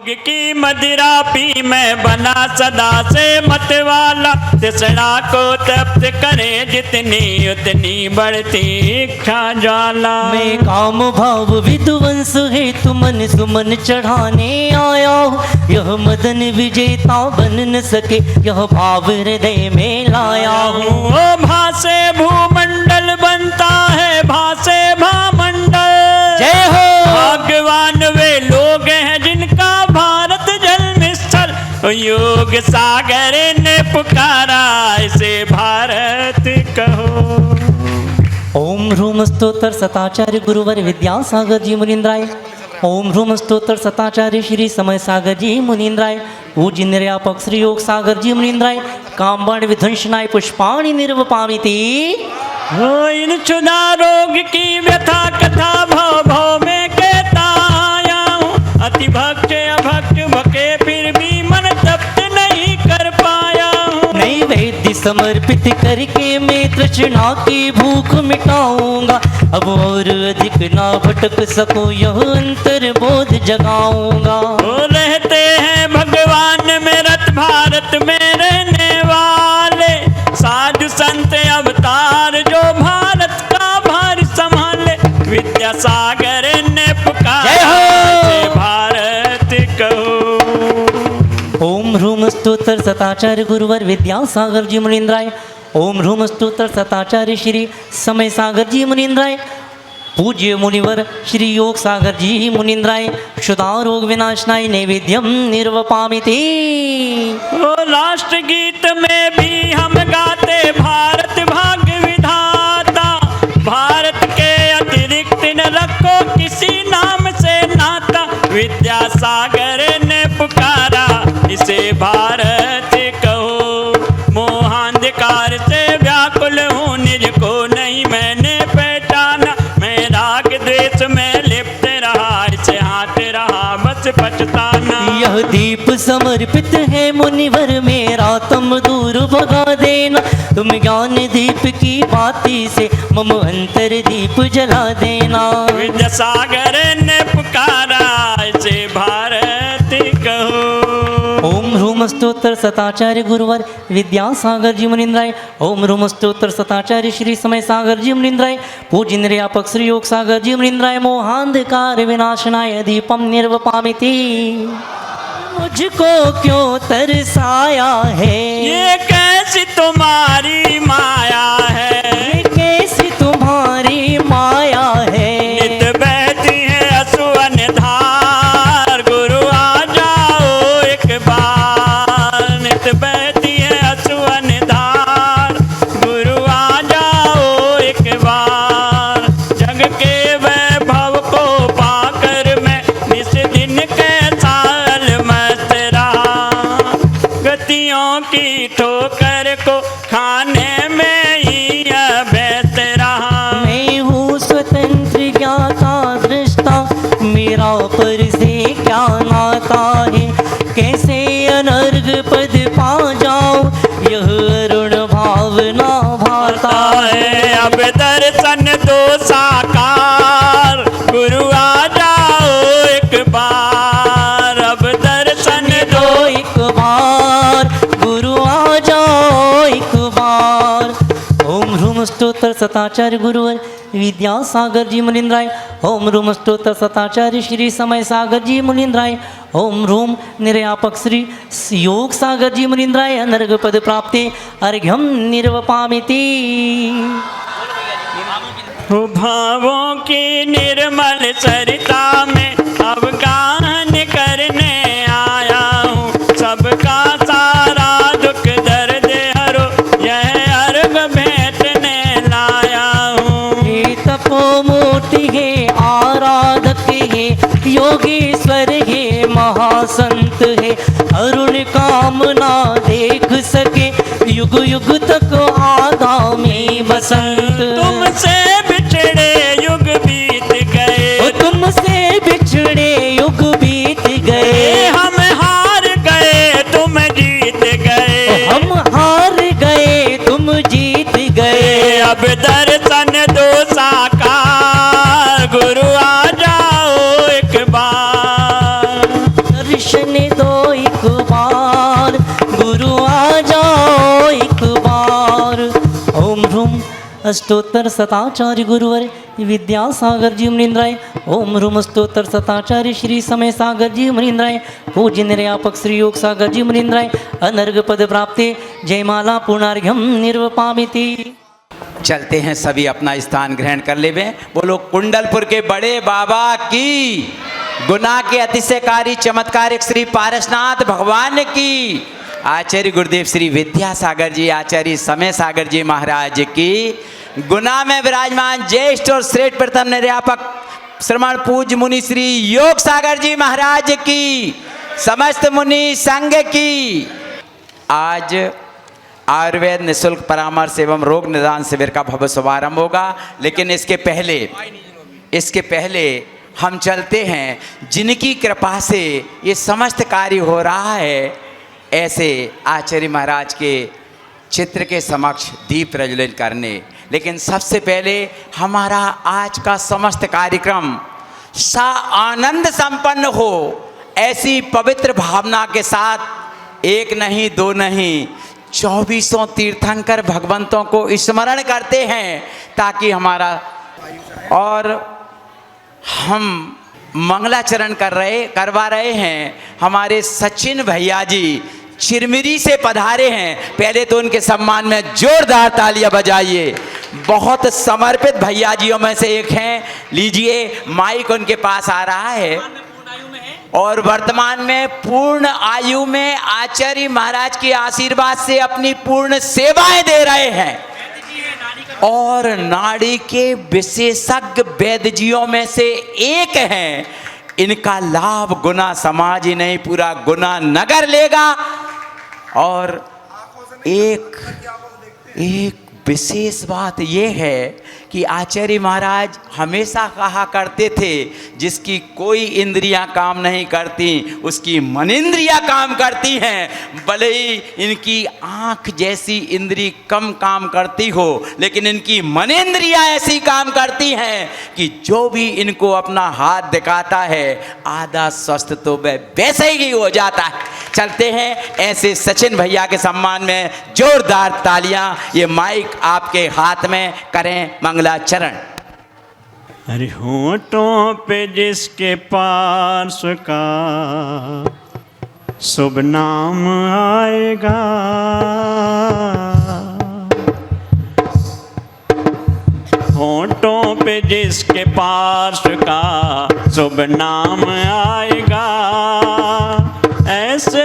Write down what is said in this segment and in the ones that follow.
की मदिरा पी मैं बना सदा से मतवाला, तृष्णा को तृप्त करे जितनी उतनी बढ़ती इच्छा ज्वाला। मैं काम भाव विध्वंस है तु मन सुमन चढ़ाने आया हूँ, यह मदन विजेता बन न सके यह भाव हृदय में लाया हूँ। ओ भासे भूमंडल बनता है भासे भामंडल, जय हो। भगवान वे लोग हैं जिनका भारत जल स्थल, योग सागर ने पुकारा इसे भारत कहो। ओम ह्रूम स्तोत्र सताचार्य गुरुवर विद्यासागर जी मुनीन्द्राय। ओम ह्रूम स्तोत्र सताचार्य श्री समय सागर जी मुनीन्द्राय। पूज्य निर्यापक श्री योग सागर जी मुनीन्द्राय। कामबाण विध्वंसनाय पुष्पाणि निर्वपामिति। हो इन क्षुधा रोग की व्यथा कथा भव भव में कहता आया हूँ, अति भक्त अभक्त भके फिर भी मन तृप्त नहीं कर पाया हूँ। नैवेद्य समर्पित करके मैं तृष्णा की भूख मिटाऊंगा, अब और अधिक ना भटक सकूं यह अंतर बोध जगाऊंगा। वो रहते हैं भगवान में रत भारत में रहने वाले, साधु संत अवतार जो भारत का भार संभाले, विद्यासागर ने पुकारा इसे भारत कहो। ओम ह्रूम स्तोत्र सताचार्य गुरुवर विद्यासागर जी मुनीन्द्राय। ओम ह्रूम स्तोत्र सताचार्य श्री समय सागर जी मुनीन्द्राय। पूज्य मुनिवर श्री योग सागर जी मुनीन्द्राय। क्षुधा रोग विनाशनाय नैवेद्यम निर्वपामिति। ओ राष्ट्र गीत में भी हम गाते भारत भाग्य विधाता, भारत के अतिरिक्त न रखो किसी नाम से नाता, विद्यासागर ने पुकारा इसे भारत कहो। मोहांधकार से व्याकुल हूँ निज को नहीं मैंने पहचाना, मैं राग द्वेष में लिप्त रहा इसे हाथ रहा बस पछताना। यह दीप समर्पित है मुनिवर मेरा तुम दूर भगा देना, तुम ज्ञान दीप की बाती से मम अंतर दीप जला देना। विद्यासागर ने पुकारा इसे भारत कहो। ओम ह्रूम स्तोत्र सताचार्य गुरुवर विद्यासागर जी मुनीन्द्राय। ओम ह्रूम स्तोत्र सताचार्य श्री समय सागर जी मुनीन्द्राय। पूज्य निर्यापक श्री योग सागर जी मुनीन्द्राय। मोहांधकार विनाशनाय दीपम निर्वपामिति। मुझको क्यों तरसाया है ये कैसी तुम्हारी माया है, ये कैसी तुम्हारी माया है। नित बहती है असुवन धार, गुरु आ जाओ एक बार। नित बहती है असुवन धार, गुरु आ जाओ एक बार। जग के वैभव को पाकर मैं निस दिन कैसा अलमस्त रहा, गतियों की ठोकर को खाने में ही अभ्यस्त रहा। मैं हूँ स्वतंत्र ज्ञाता दृष्टा, मेरा पर से क्या नाता है। कैसे अनर्घ पद पा जाऊं यह अरुण भावना भाता है। अब दर्शन दो साकार, गुरु आ जाओ एक बार। अब दर्शन दो एक बार गुरु आ जाओ एक बार। ओम ह्रूम स्तोत्र सताचार्य गुरुवर विद्यासागर जी मुनीन्द्राय। ओम ह्रूम स्तोत्र सताचार्य श्री समय सागर जी मुनीन्द्राय। ओम ह्रूम निर्यापक श्री योग सागर जी मुनीन्द्राय। अनर्घ पद प्राप्ते अर्घ्यम निर्वपामिति। भावों की निर्मल सरिता में अब गान करने आया हूँ, सबका सारा दुख दर्द हरो यह अर्घ भेंटने लाया हूँ। हे तपोमूर्ति है आराधक है योगेश्वर है महासंत है, अरुण कामना देख सके युग युग तक आगामी बसंत। तुमसे बिछड़े युग बीत गए, तुमसे बिछड़े युग बीत गए। हम हार गए तुम जीत गए, हम हार गए तुम जीत गए। अब दर्शन दो साकार, गुरु आ जाओ एक बार। दर्शन दो एक बार, गुरु आ जाओ एक बार। ओम ह्रूम अष्टोत्तर शताचार्य गुरुवर विद्यासागर जी मुनींद्राय। ओम ह्रूम अष्टोत्तर शताचार्य श्री समय सागर जी मुनींद्राय। पूज्य निर्यापक श्री योग सागर जी मुनींद्राय। अनर्घ पद प्राप्ते जयमाला पूर्णार्घ्यम निर्वपामिति। चलते हैं, सभी अपना स्थान ग्रहण कर लेवे। बोलो कुंडलपुर के बड़े बाबा की, गुना के अतिशयकारी चमत्कारिक श्री पारसनाथ भगवान की, आचार्य गुरुदेव श्री विद्यासागर जी, आचार्य समय सागर जी महाराज की, गुना में विराजमान ज्येष्ठ और श्रेष्ठ प्रथम निर्यापक श्रमण पूज्य मुनि श्री योग सागर जी महाराज की, समस्त मुनि संघ की। आज आयुर्वेद निःशुल्क परामर्श एवं रोग निदान शिविर का भव्य शुभारंभ होगा, लेकिन इसके पहले हम चलते हैं जिनकी कृपा से ये समस्त कार्य हो रहा है, ऐसे आचार्य महाराज के चित्र के समक्ष दीप प्रज्वलित करने। लेकिन सबसे पहले हमारा आज का समस्त कार्यक्रम सा आनंद संपन्न हो, ऐसी पवित्र भावना के साथ एक नहीं दो नहीं 24 तीर्थंकर भगवंतों को स्मरण करते हैं, ताकि हमारा, और हम मंगलाचरण करवा रहे हैं। हमारे सचिन भैया जी चिरमिरी से पधारे हैं, पहले तो उनके सम्मान में जोरदार तालियां बजाइए। बहुत समर्पित भैया जियों में से एक हैं। लीजिए, माइक उनके पास आ रहा है, और वर्तमान में पूर्ण आयु में आचार्य महाराज के आशीर्वाद से अपनी पूर्ण सेवाएं दे रहे हैं, और नाड़ी के विशेषज्ञ वैद्यजियों में से एक हैं। इनका लाभ गुना समाज ही नहीं, पूरा गुना नगर लेगा। और एक विशेष बात यह है कि आचार्य महाराज हमेशा कहा करते थे, जिसकी कोई इंद्रियां काम नहीं करती उसकी मनेंद्रियां काम करती हैं। भले ही इनकी आँख जैसी इंद्री कम काम करती हो, लेकिन इनकी मनेंद्रियां ऐसी काम करती हैं कि जो भी इनको अपना हाथ दिखाता है आधा स्वस्थ तो वह वैसे ही हो जाता है। चलते हैं, ऐसे सचिन भैया के सम्मान में जोरदार तालियां। ये माइक आपके हाथ में, करें मंगलाचरण। अरे होठों पे जिसके पास का शुभ नाम आएगा, होठों पे जिसके पास का शुभ नाम आएगा, ऐसे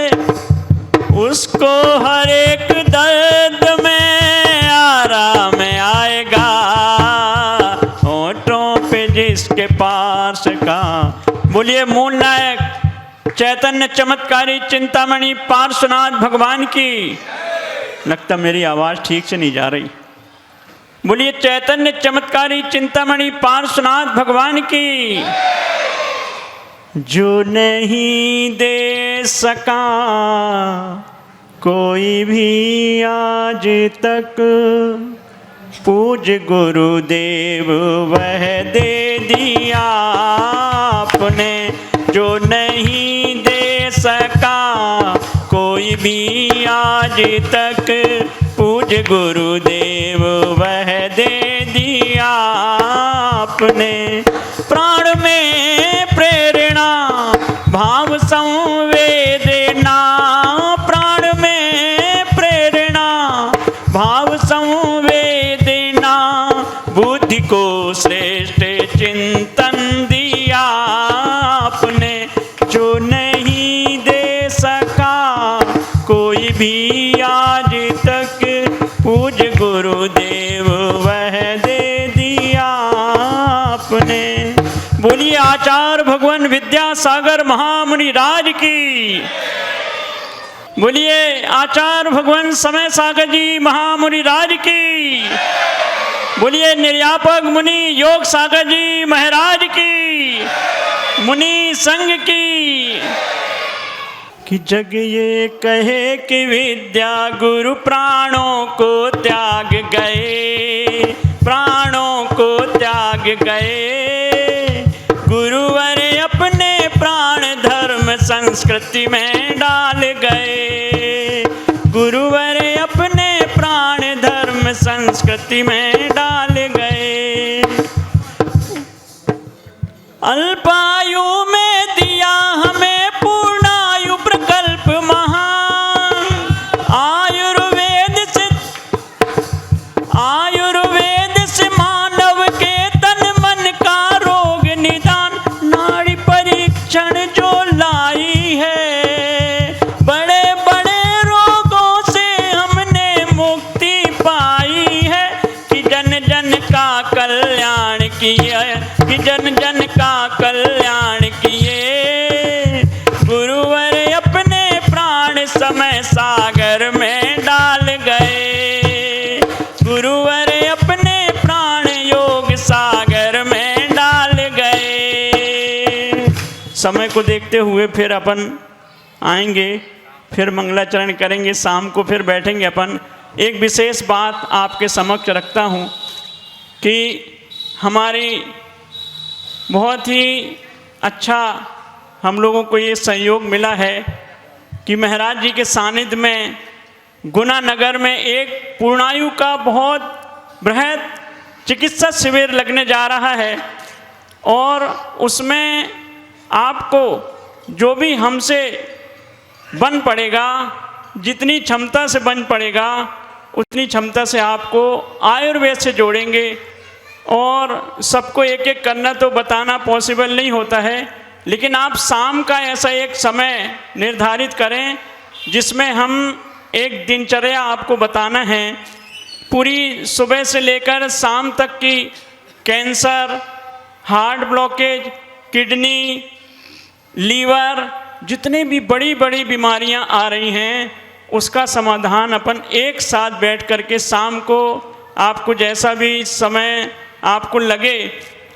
उसको हर एक दर्द में आराम आएगा। होठों पे जिसके पास का, बोलिए मूल नायक चैतन्य चमत्कारी चिंतामणि पार्श्वनाथ भगवान की। लगता मेरी आवाज ठीक से नहीं जा रही। बोलिए चैतन्य चमत्कारी चिंतामणि पार्श्वनाथ भगवान की। जो नहीं दे सका कोई भी आज तक, पूज्य गुरुदेव वह दे दिया आपने। जो नहीं दे सका कोई भी आज तक, पूज्य गुरुदेव वह दे दिया आपने। प्राण में प्रेरणा भाव संवेदना, प्राण में प्रेरणा भाव संवेदना, बुद्धि को श्रेष्ठ चिंतन दिया आपने। जो नहीं दे सका कोई भी आज तक, पूज्य गुरुदेव वह दे दिया आपने। बोलिए आचार्य भगवान विद्यासागर महामुनि राज की। बोलिए आचार्य भगवान समय सागर जी महामुनि राज की। बोलिए निर्यापक मुनि योग सागर जी महाराज की, मुनि संघ की। कि जग ये कहे कि विद्या गुरु प्राणों को त्याग गए, प्राणों को त्याग गए। गुरुवर अपने प्राण धर्म संग संस्कृति में डाल गए। गुरुवर अपने प्राण धर्म संस्कृति में डाल गए। अल्पायु में दिया हमें पूर्णायु प्रकल्प महान। आयुर्वेद से मानव के तन मन का रोग निदान। नाड़ी परीक्षण जो लाई है, बड़े बड़े रोगों से हमने मुक्ति पाई है। कि जन जन का कल्याण किया, कि जन जन का कल्याण किए। गुरुवर अपने प्राण समय सागर में डाल गए। गुरुवर अपने प्राण योग सागर में डाल गए। समय को देखते हुए फिर अपन आएंगे, फिर मंगलाचरण करेंगे, शाम को फिर बैठेंगे अपन। एक विशेष बात आपके समक्ष रखता हूँ कि हमारी बहुत ही अच्छा हम लोगों को ये संयोग मिला है कि महाराज जी के सानिध्य में गुना नगर में एक पूर्णायु का बहुत बृहद चिकित्सा शिविर लगने जा रहा है। और उसमें आपको जो भी हमसे बन पड़ेगा, जितनी क्षमता से बन पड़ेगा उतनी क्षमता से आपको आयुर्वेद से जोड़ेंगे। और सबको एक एक करना तो बताना पॉसिबल नहीं होता है, लेकिन आप शाम का ऐसा एक समय निर्धारित करें जिसमें हम एक दिनचर्या आपको बताना है। पूरी सुबह से लेकर शाम तक की cancer, heart blockage, kidney, liver, जितने भी बड़ी बड़ी बीमारियां आ रही हैं उसका समाधान अपन एक साथ बैठ करके शाम को आपको जैसा भी समय आपको लगे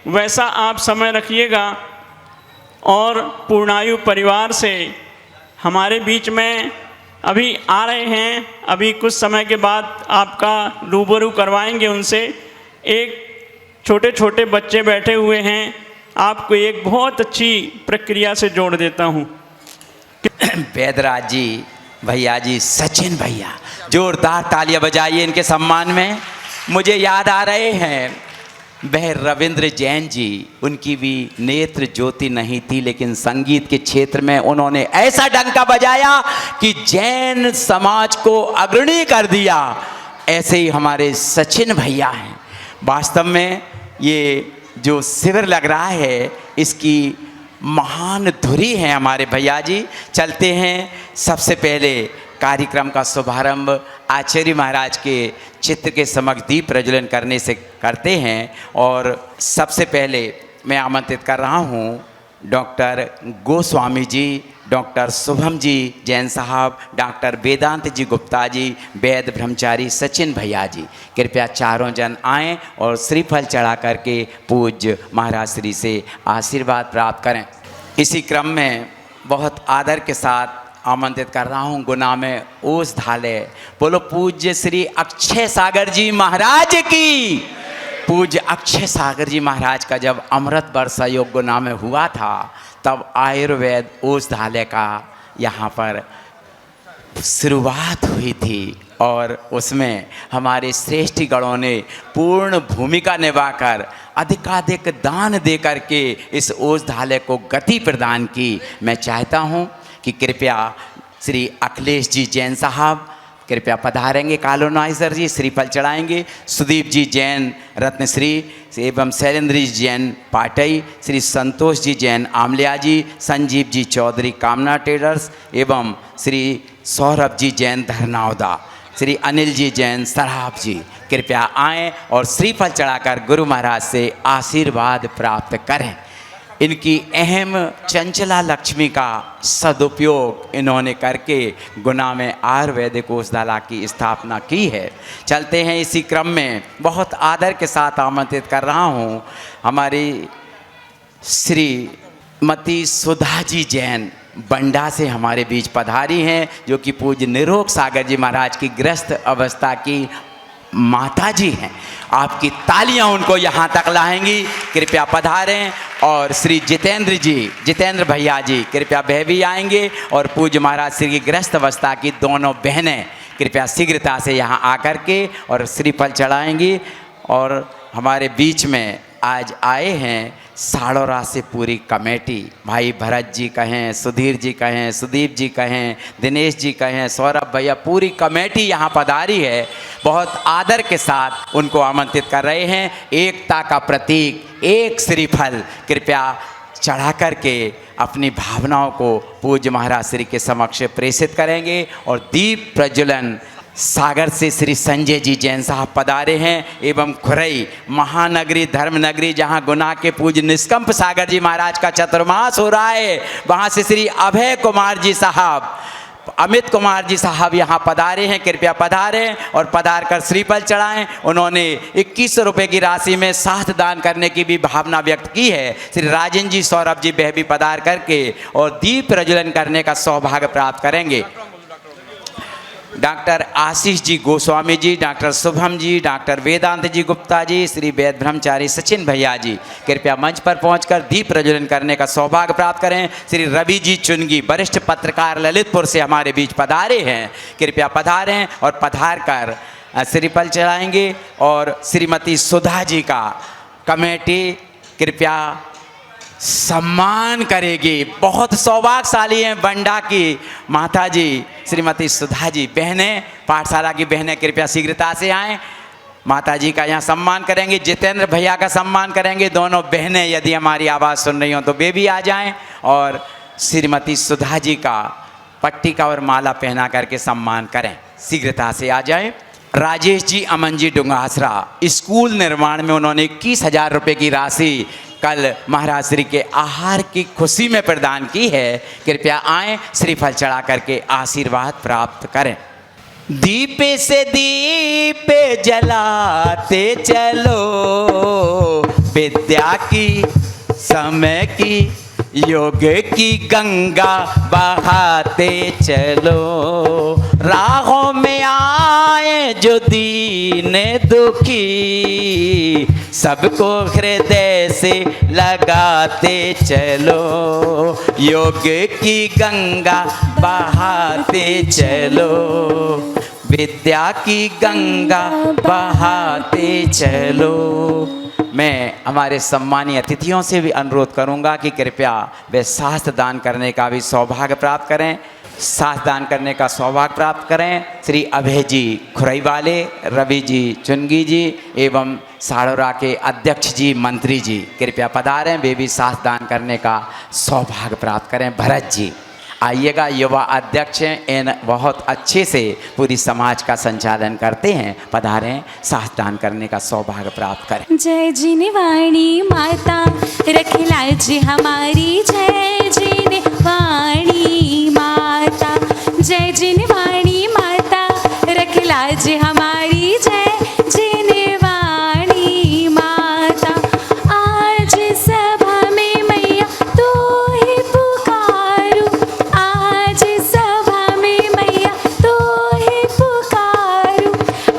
वैसा आप समय रखिएगा। और पूर्णायु परिवार से हमारे बीच में अभी आ रहे हैं, अभी कुछ समय के बाद आपका रूबरू करवाएंगे उनसे। एक छोटे छोटे बच्चे बैठे हुए हैं, आपको एक बहुत अच्छी प्रक्रिया से जोड़ देता हूँ। वेदराज जी, भैया जी, सचिन भैया, जोरदार तालियां बजाइए इनके सम्मान में। मुझे याद आ रहे हैं वह रविंद्र जैन जी, उनकी भी नेत्र ज्योति नहीं थी, लेकिन संगीत के क्षेत्र में उन्होंने ऐसा डंका बजाया कि जैन समाज को अग्रणी कर दिया। ऐसे ही हमारे सचिन भैया हैं। वास्तव में ये जो शिविर लग रहा है इसकी महान धुरी है हमारे भैया जी। चलते हैं, सबसे पहले कार्यक्रम का शुभारंभ आचार्य महाराज के चित्र के समक्ष दीप प्रज्वलन करने से करते हैं। और सबसे पहले मैं आमंत्रित कर रहा हूँ डॉक्टर गोस्वामी जी, डॉक्टर शुभम जी जैन साहब, डॉक्टर वेदांत जी गुप्ता जी, वैद ब्रह्मचारी सचिन भैया जी। कृपया चारों जन आएँ और श्रीफल चढ़ा करके पूज्य महाराज श्री से आशीर्वाद प्राप्त करें। इसी क्रम में बहुत आदर के साथ आमंत्रित कर रहा हूँ गुना में ओस धाले। बोलो पूज्य श्री अक्षय सागर जी महाराज की। पूज्य अक्षय सागर जी महाराज का जब अमृत वर्षा योग गुना में हुआ था तब आयुर्वेद ओस धाले का यहाँ पर शुरुआत हुई थी और उसमें हमारे श्रेष्ठ गणों ने पूर्ण भूमिका निभाकर अधिकाधिक दान दे करके इस ओस धाले को गति प्रदान की। मैं चाहता हूँ कि कृपया श्री अखिलेश जी जैन साहब कृपया पधारेंगे, कॉलोनाइजर जी श्रीफल चढ़ाएंगे, सुदीप जी जैन रत्नश्री एवं शैलेंद्र जी जैन पाटई, श्री संतोष जी जैन आमलिया जी, संजीव जी चौधरी कामना ट्रेडर्स एवं श्री सौरभ जी जैन धरनावदा, श्री अनिल जी जैन सराब जी कृपया आएँ और श्रीफल चढ़ाकर गुरु महाराज से आशीर्वाद प्राप्त करें। इनकी अहम चंचला लक्ष्मी का सदुपयोग इन्होंने करके गुना में आयुर्वेदिक औषधाला की स्थापना की है। चलते हैं, इसी क्रम में बहुत आदर के साथ आमंत्रित कर रहा हूँ हमारी श्रीमती सुधा जी जैन बंडा से हमारे बीच पधारी हैं, जो कि पूज्य निरोग सागर जी महाराज की ग्रस्त अवस्था की माता जी हैं। आपकी तालियां उनको यहाँ तक लाएंगी। कृपया पधारें और श्री जितेंद्र भैया जी कृपया वह भी आएंगे। और पूज्य महाराज श्री की गृहस्थ अवस्था की दोनों बहनें कृपया शीघ्रता से यहाँ आकर के और श्रीफल चढ़ाएंगी। और हमारे बीच में आज आए हैं साड़ोरा से पूरी कमेटी, भाई भरत जी कहें, सुधीर जी कहें, सुदीप जी कहें, दिनेश जी कहें, सौरभ भैया, पूरी कमेटी यहाँ पधारी है। बहुत आदर के साथ उनको आमंत्रित कर रहे हैं। एकता का प्रतीक एक श्रीफल कृपया चढ़ा करके अपनी भावनाओं को पूज्य महाराज श्री के समक्ष प्रेषित करेंगे। और दीप प्रज्वलन सागर से श्री संजय जी जैन साहब पधारे हैं एवं खुरई महानगरी धर्मनगरी जहां गुना के पूज्य निष्कंप सागर जी महाराज का चतुर्मास हो रहा है, वहां से श्री अभय कुमार जी साहब, अमित कुमार जी साहब यहाँ पधारे हैं। कृपया पधारें और पधार कर श्रीफल चढ़ाएं। उन्होंने 2100 रुपये की राशि में साथ दान करने की भी भावना व्यक्त की है। श्री राजन जी, सौरभ जी वह भी पधार करके और दीप प्रज्वलन करने का सौभाग्य प्राप्त करेंगे। Doctor Ashish ji Goswami ji, doctor Shubham ji, doctor वेदांत जी गुप्ता जी, श्री वेद ब्रह्मचारी सचिन भैया जी कृपया मंच पर पहुंचकर दीप प्रज्वलन करने का सौभाग्य प्राप्त करें। श्री रवि जी चुनगी, वरिष्ठ पत्रकार ललितपुर से हमारे बीच पधारे हैं, कृपया पधारें और पधार कर श्रीफल चढ़ाएंगे। और श्रीमती सुधा जी का कमेटी कृपया सम्मान करेगी। बहुत सौभाग्यशाली हैं बंडा की माता जी श्रीमती सुधा जी। बहनें, पाठशाला की बहनें कृपया शीघ्रता से आएँ, माता जी का यहाँ सम्मान करेंगे। जितेंद्र भैया का सम्मान करेंगे। दोनों बहनें यदि हमारी आवाज़ सुन रही हों तो वे भी आ जाएं और श्रीमती सुधा जी का पट्टिका और माला पहना करके सम्मान करें, शीघ्रता से आ जाएं। राजेश जी, अमन जी डुंगासरा, स्कूल निर्माण में उन्होंने 21,000 रुपये की राशि कल महाराज श्री के आहार की खुशी में प्रदान की है। कृपया आएं, श्रीफल चढ़ा करके आशीर्वाद प्राप्त करें। दीपे से दीप जलाते चलो, विद्या की, समय की, योग की गंगा बहाते चलो। राहों में आए जो दीन दुखी, सबको हृदय से लगाते चलो। योग की गंगा बहाते चलो, विद्या की गंगा बहाते चलो। मैं हमारे सम्मानीय अतिथियों से भी अनुरोध करूंगा कि कृपया वे शास्त्र दान करने का भी सौभाग्य प्राप्त करें, शास्त्र दान करने का सौभाग्य प्राप्त करें। श्री अभय जी खुरई वाले, रवि जी चुनगी जी एवं साड़ोरा के अध्यक्ष जी मंत्री जी कृपया पधारें, वे भी शास्त्र दान करने का सौभाग्य प्राप्त करें। भरत जी आइएगा, युवा अध्यक्ष हैं, इन बहुत अच्छे से पूरी समाज का संचालन करते हैं, पधारें, शास्त्र दान करने का सौभाग्य प्राप्त करें। जय जिनवाणी माता रख लाज हमारी, जय जिनवाणी माता, जय जिनवाणी माता रख लाज हमारी, जय जिनवाणी माता। आज सभा में मैया तू ही पुकारू, आज सभा में मैया तू ही पुकारू,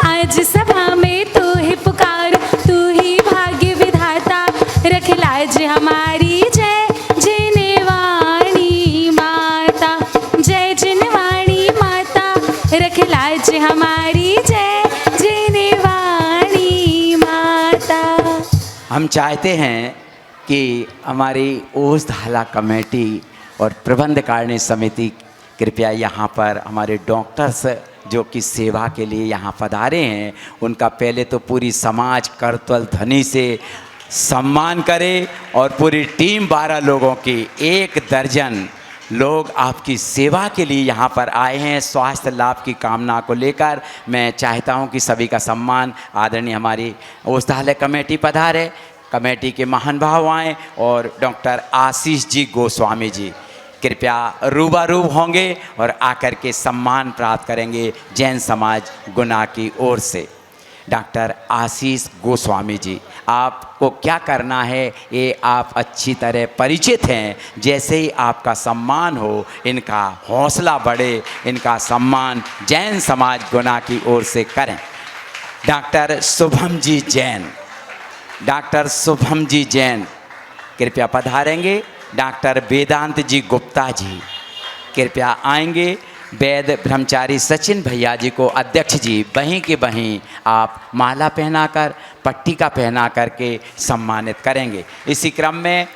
आज सभा में तू ही पुकारू, तू ही भाग्य विधाता रख लाज हमारी, जय जिनवाणी माता, जय जिनवाणी माता रख लाज हमारी, जय जिनवाणी माता। हम चाहते हैं कि हमारी ओस धाला कमेटी और प्रबंध कारिणी समिति कृपया यहाँ पर हमारे डॉक्टर्स जो कि सेवा के लिए यहाँ पधारे हैं, उनका पहले तो पूरी समाज करतल ध्वनि से सम्मान करे। और पूरी टीम 12 लोगों की, 1 दर्जन लोग आपकी सेवा के लिए यहाँ पर आए हैं, स्वास्थ्य लाभ की कामना को लेकर। मैं चाहता हूँ कि सभी का सम्मान आदरणीय हमारी ओसधालय कमेटी पधारे, कमेटी के महान भाव आएँ और डॉक्टर आशीष जी गोस्वामी जी कृपया रूबरू होंगे और आकर के सम्मान प्राप्त करेंगे जैन समाज गुना की ओर से। डॉक्टर आशीष गोस्वामी जी, आपको क्या करना है ये आप अच्छी तरह परिचित हैं। जैसे ही आपका सम्मान हो, इनका हौसला बढ़े, इनका सम्मान जैन समाज गुना की ओर से करें। डॉक्टर शुभम जी जैन, डॉक्टर शुभम जी जैन कृपया पधारेंगे डॉक्टर वेदांत जी गुप्ता जी, कृपया आएंगे। वैद ब्रह्मचारी सचिन भैया जी को अध्यक्ष जी वहीं के वहीं आप माला पहनाकर पट्टिका पहना करके सम्मानित करेंगे। इसी क्रम में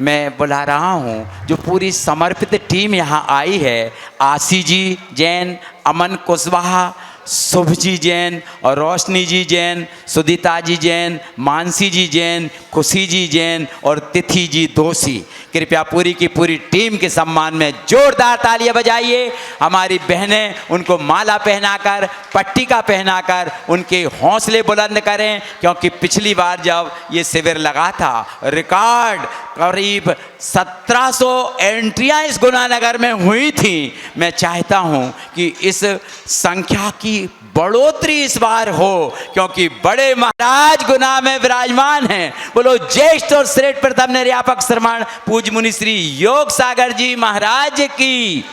मैं बुला रहा हूं जो पूरी समर्पित टीम यहां आई है, आशी जी जैन, अमन कुशवाहा, शुभ जी जैन और रोशनी जी जैन, सुदिता जी जैन, मानसी जी जैन, खुशी जी जैन और तिथि जी दोषी। कृपया पूरी की पूरी टीम के सम्मान में जोरदार तालियां बजाइए। हमारी बहनें उनको माला पहनाकर पट्टिका पहनाकर उनके हौसले बुलंद करें, क्योंकि पिछली बार जब ये शिविर लगा था रिकॉर्ड करीब 1700 एंट्रियां इस गुनानगर में हुई थी। मैं चाहता हूं कि इस संख्या की बढ़ोतरी इस बार हो, क्योंकि बड़े महाराज गुना में विराजमान हैं। बोलो ज्येष्ठ और श्रेष्ठ प्रथम निर्यापक श्रमण पूज्य मुनि श्री योग सागर जी महाराज की।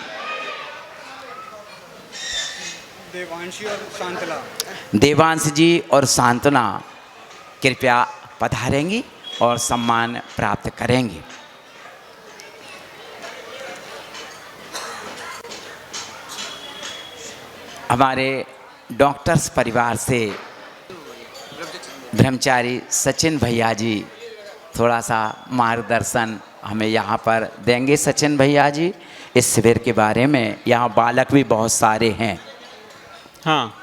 देवांश जी और सांत्वना कृपया पधारेंगी और सम्मान प्राप्त करेंगी। हमारे डॉक्टर्स परिवार से ब्रह्मचारी सचिन भैया जी थोड़ा सा मार्गदर्शन हमें यहाँ पर देंगे। सचिन भैया जी, इस शिविर के बारे में, यहाँ बालक भी बहुत सारे हैं। हाँ,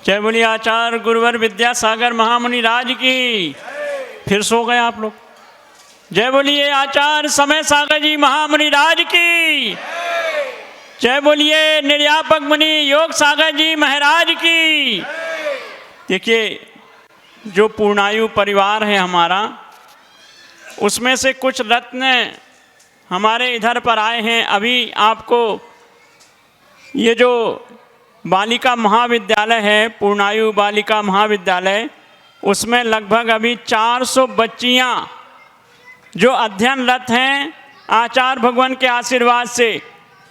जय बोलिए आचार्य गुरुवर विद्यासागर महामुनि राज की। फिर सो गए आप लोग। जय बोलिए आचार्य समय सागर जी महामुनि राज की। जय बोलिए निर्यापक मुनि योग सागर जी महाराज की। देखिए, जो पूर्णायु परिवार है हमारा, उसमें से कुछ रत्न हमारे इधर पर आए हैं। अभी आपको ये जो बालिका महाविद्यालय है, पूर्णायु बालिका महाविद्यालय, उसमें लगभग अभी 400 बच्चियाँ जो अध्ययनरत हैं आचार्य भगवान के आशीर्वाद से,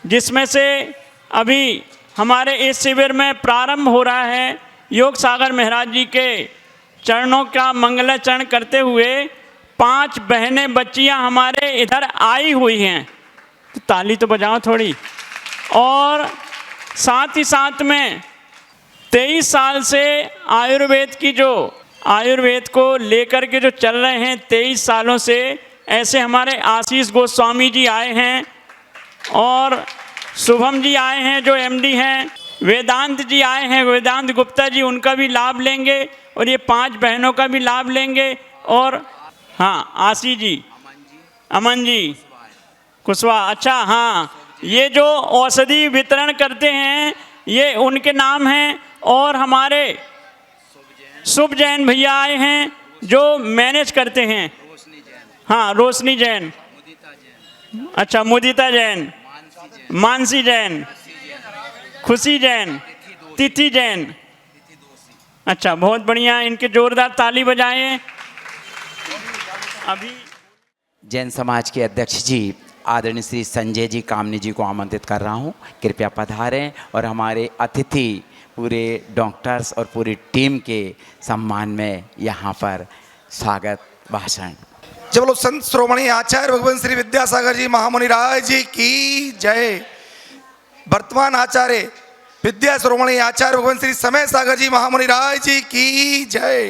जिसमें से अभी हमारे इस शिविर में प्रारंभ हो रहा है योग सागर महाराज जी के चरणों का मंगलाचरण करते हुए 5 बहनें बच्चियां हमारे इधर आई हुई हैं। तो ताली तो बजाओ थोड़ी। और साथ ही साथ में 23 साल से आयुर्वेद को लेकर के जो चल रहे हैं 23 सालों से, ऐसे हमारे आशीष गोस्वामी जी आए हैं और शुभम जी आए हैं जो एमडी हैं, वेदांत जी आए हैं, वेदांत गुप्ता जी, उनका भी लाभ लेंगे और ये 5 बहनों का भी लाभ लेंगे। और हाँ, आशी जी, अमन जी, कुशवाहा, अच्छा हाँ, ये जो औषधि वितरण करते हैं ये उनके नाम हैं। और हमारे शुभ जैन भैया आए हैं जो मैनेज करते हैं। हाँ, रोशनी जैन, अच्छा मुदिता जैन, मानसी जैन, खुशी जैन, तिथि जैन। अच्छा, बहुत बढ़िया, इनके जोरदार ताली बजाएं। अभी जैन समाज के अध्यक्ष जी आदरणीय श्री संजय जी कामनी जी को आमंत्रित कर रहा हूँ, कृपया पधारें और हमारे अतिथि पूरे डॉक्टर्स और पूरी टीम के सम्मान में यहाँ पर स्वागत भाषण। जब लोग संत श्रोमणी आचार्य भगवान श्री विद्यासागर जी महामुनि राज जी की जय। वर्तमान आचार्य विद्या श्रोमणी आचार्य भगवान श्री समय सागर जी महामुनि राज जी की जय।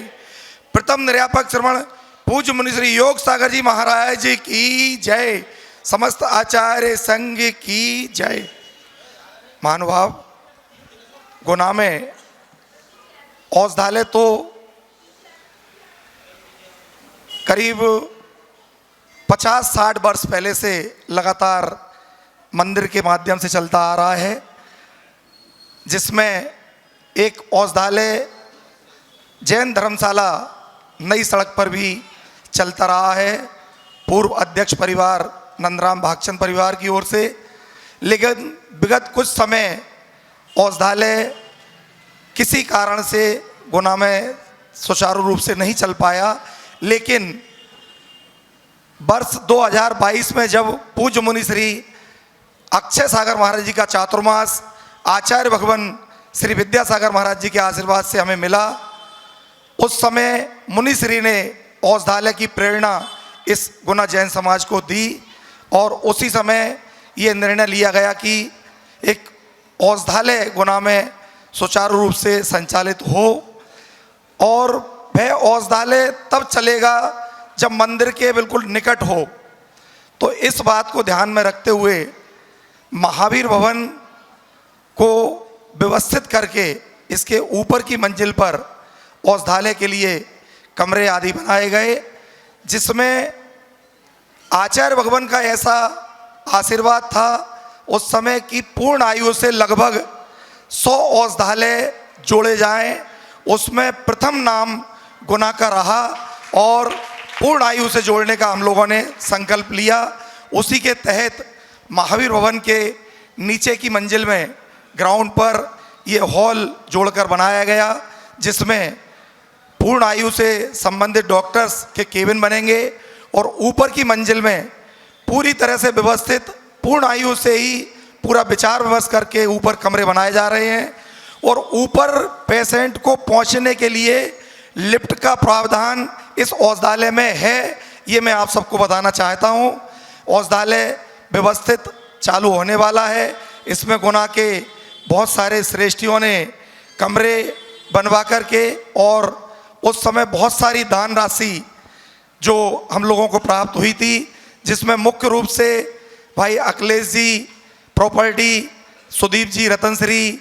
प्रथम निर्यापक श्रवण पूज्य मुनि श्री योग सागर जी महाराज जी की जय। समस्त आचार्य संघ की जय। महानुभाव, गुना में औषधालय तो करीब 50-60 वर्ष पहले से लगातार मंदिर के माध्यम से चलता आ रहा है, जिसमें एक औषधालय जैन धर्मशाला नई सड़क पर भी चलता रहा है, पूर्व अध्यक्ष परिवार नंदराम भागचंद परिवार की ओर से। लेकिन विगत कुछ समय औषधालय किसी कारण से गुना में सुचारू रूप से नहीं चल पाया। लेकिन वर्ष 2022 में जब पूज्य मुनि श्री अक्षय सागर महाराज जी का चातुर्मास आचार्य भगवान श्री विद्यासागर महाराज जी के आशीर्वाद से हमें मिला, उस समय मुनि श्री ने औषधालय की प्रेरणा इस गुना जैन समाज को दी और उसी समय ये निर्णय लिया गया कि एक औषधालय गुना में सुचारू रूप से संचालित हो और वह औषधालय तब चलेगा जब मंदिर के बिल्कुल निकट हो। तो इस बात को ध्यान में रखते हुए महावीर भवन को व्यवस्थित करके इसके ऊपर की मंजिल पर औषधालय के लिए कमरे आदि बनाए गए, जिसमें आचार्य भगवान का ऐसा आशीर्वाद था उस समय की पूर्ण आयु से लगभग 100 औषधालय जोड़े जाएं। उसमें प्रथम नाम गुना का रहा और पूर्ण आयु से जोड़ने का हम लोगों ने संकल्प लिया। उसी के तहत महावीर भवन के नीचे की मंजिल में ग्राउंड पर ये हॉल जोड़कर बनाया गया, जिसमें पूर्ण आयु से संबंधित डॉक्टर्स के केबिन बनेंगे और ऊपर की मंजिल में पूरी तरह से व्यवस्थित पूर्ण आयु से ही पूरा विचार विमर्श करके ऊपर कमरे बनाए जा रहे हैं। और ऊपर पेशेंट को पहुंचने के लिए लिफ्ट का प्रावधान इस औषधालय में है, ये मैं आप सबको बताना चाहता हूं। औषधालय व्यवस्थित चालू होने वाला है। इसमें गुना के बहुत सारे श्रेष्ठियों ने कमरे बनवा करके और उस समय बहुत सारी दान राशि जो हम लोगों को प्राप्त हुई थी, जिसमें मुख्य रूप से भाई अखिलेश जी प्रॉपर्टी, सुदीप जी रतनश्री,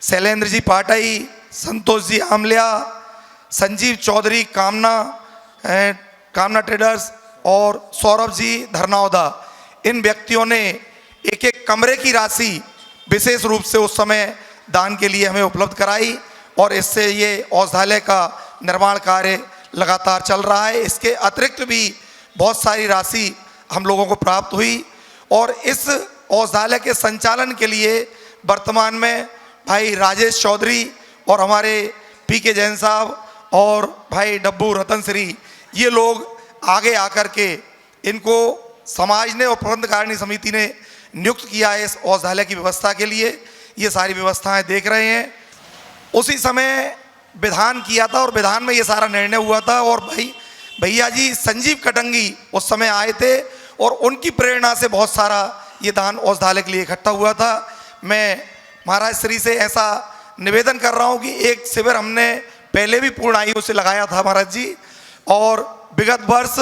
शैलेंद्र जी पाटाई, संतोष जी आमलिया, संजीव चौधरी कामना ट्रेडर्स और सौरभ जी धरनावदा, इन व्यक्तियों ने एक एक कमरे की राशि विशेष रूप से उस समय दान के लिए हमें उपलब्ध कराई और इससे ये औषधालय का निर्माण कार्य लगातार चल रहा है। इसके अतिरिक्त भी बहुत सारी राशि हम लोगों को प्राप्त हुई और इस औषधालय के संचालन के लिए वर्तमान में भाई राजेश चौधरी और हमारे पीके जैन साहब और भाई डब्बू रतनश्री, ये लोग आगे आकर के इनको समाज ने और प्रबंधकारिणी समिति ने नियुक्त किया है इस औषधालय की व्यवस्था के लिए। ये सारी व्यवस्थाएं देख रहे हैं। उसी समय विधान किया था और विधान में ये सारा निर्णय हुआ था और भाई भैया जी संजीव कटंगी उस समय आए थे और उनकी प्रेरणा से बहुत सारा ये दान औषधालय के लिए इकट्ठा हुआ था। मैं महाराज श्री से ऐसा निवेदन कर रहा हूँ कि एक शिविर हमने पहले भी पूर्ण आयु से लगाया था महाराज जी, और विगत वर्ष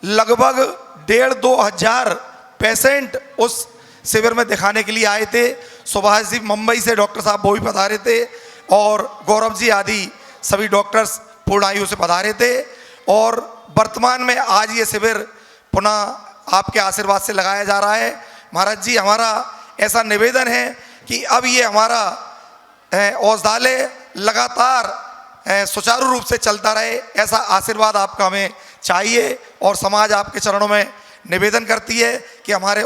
लगभग 1,500-2 हज़ार पेशेंट उस शिविर में दिखाने के लिए आए थे। सुभाष जी मुंबई से डॉक्टर साहब वो भी पधारे थे और गौरव जी आदि सभी डॉक्टर्स पूर्ण आयु से पधारे थे। और वर्तमान में आज ये शिविर पुनः आपके आशीर्वाद से लगाया जा रहा है। महाराज जी, हमारा ऐसा निवेदन है कि अब ये हमारा औषधालय लगातार सुचारू रूप से चलता रहे, ऐसा आशीर्वाद आपका हमें चाहिए और समाज आपके चरणों में निवेदन करती है कि हमारे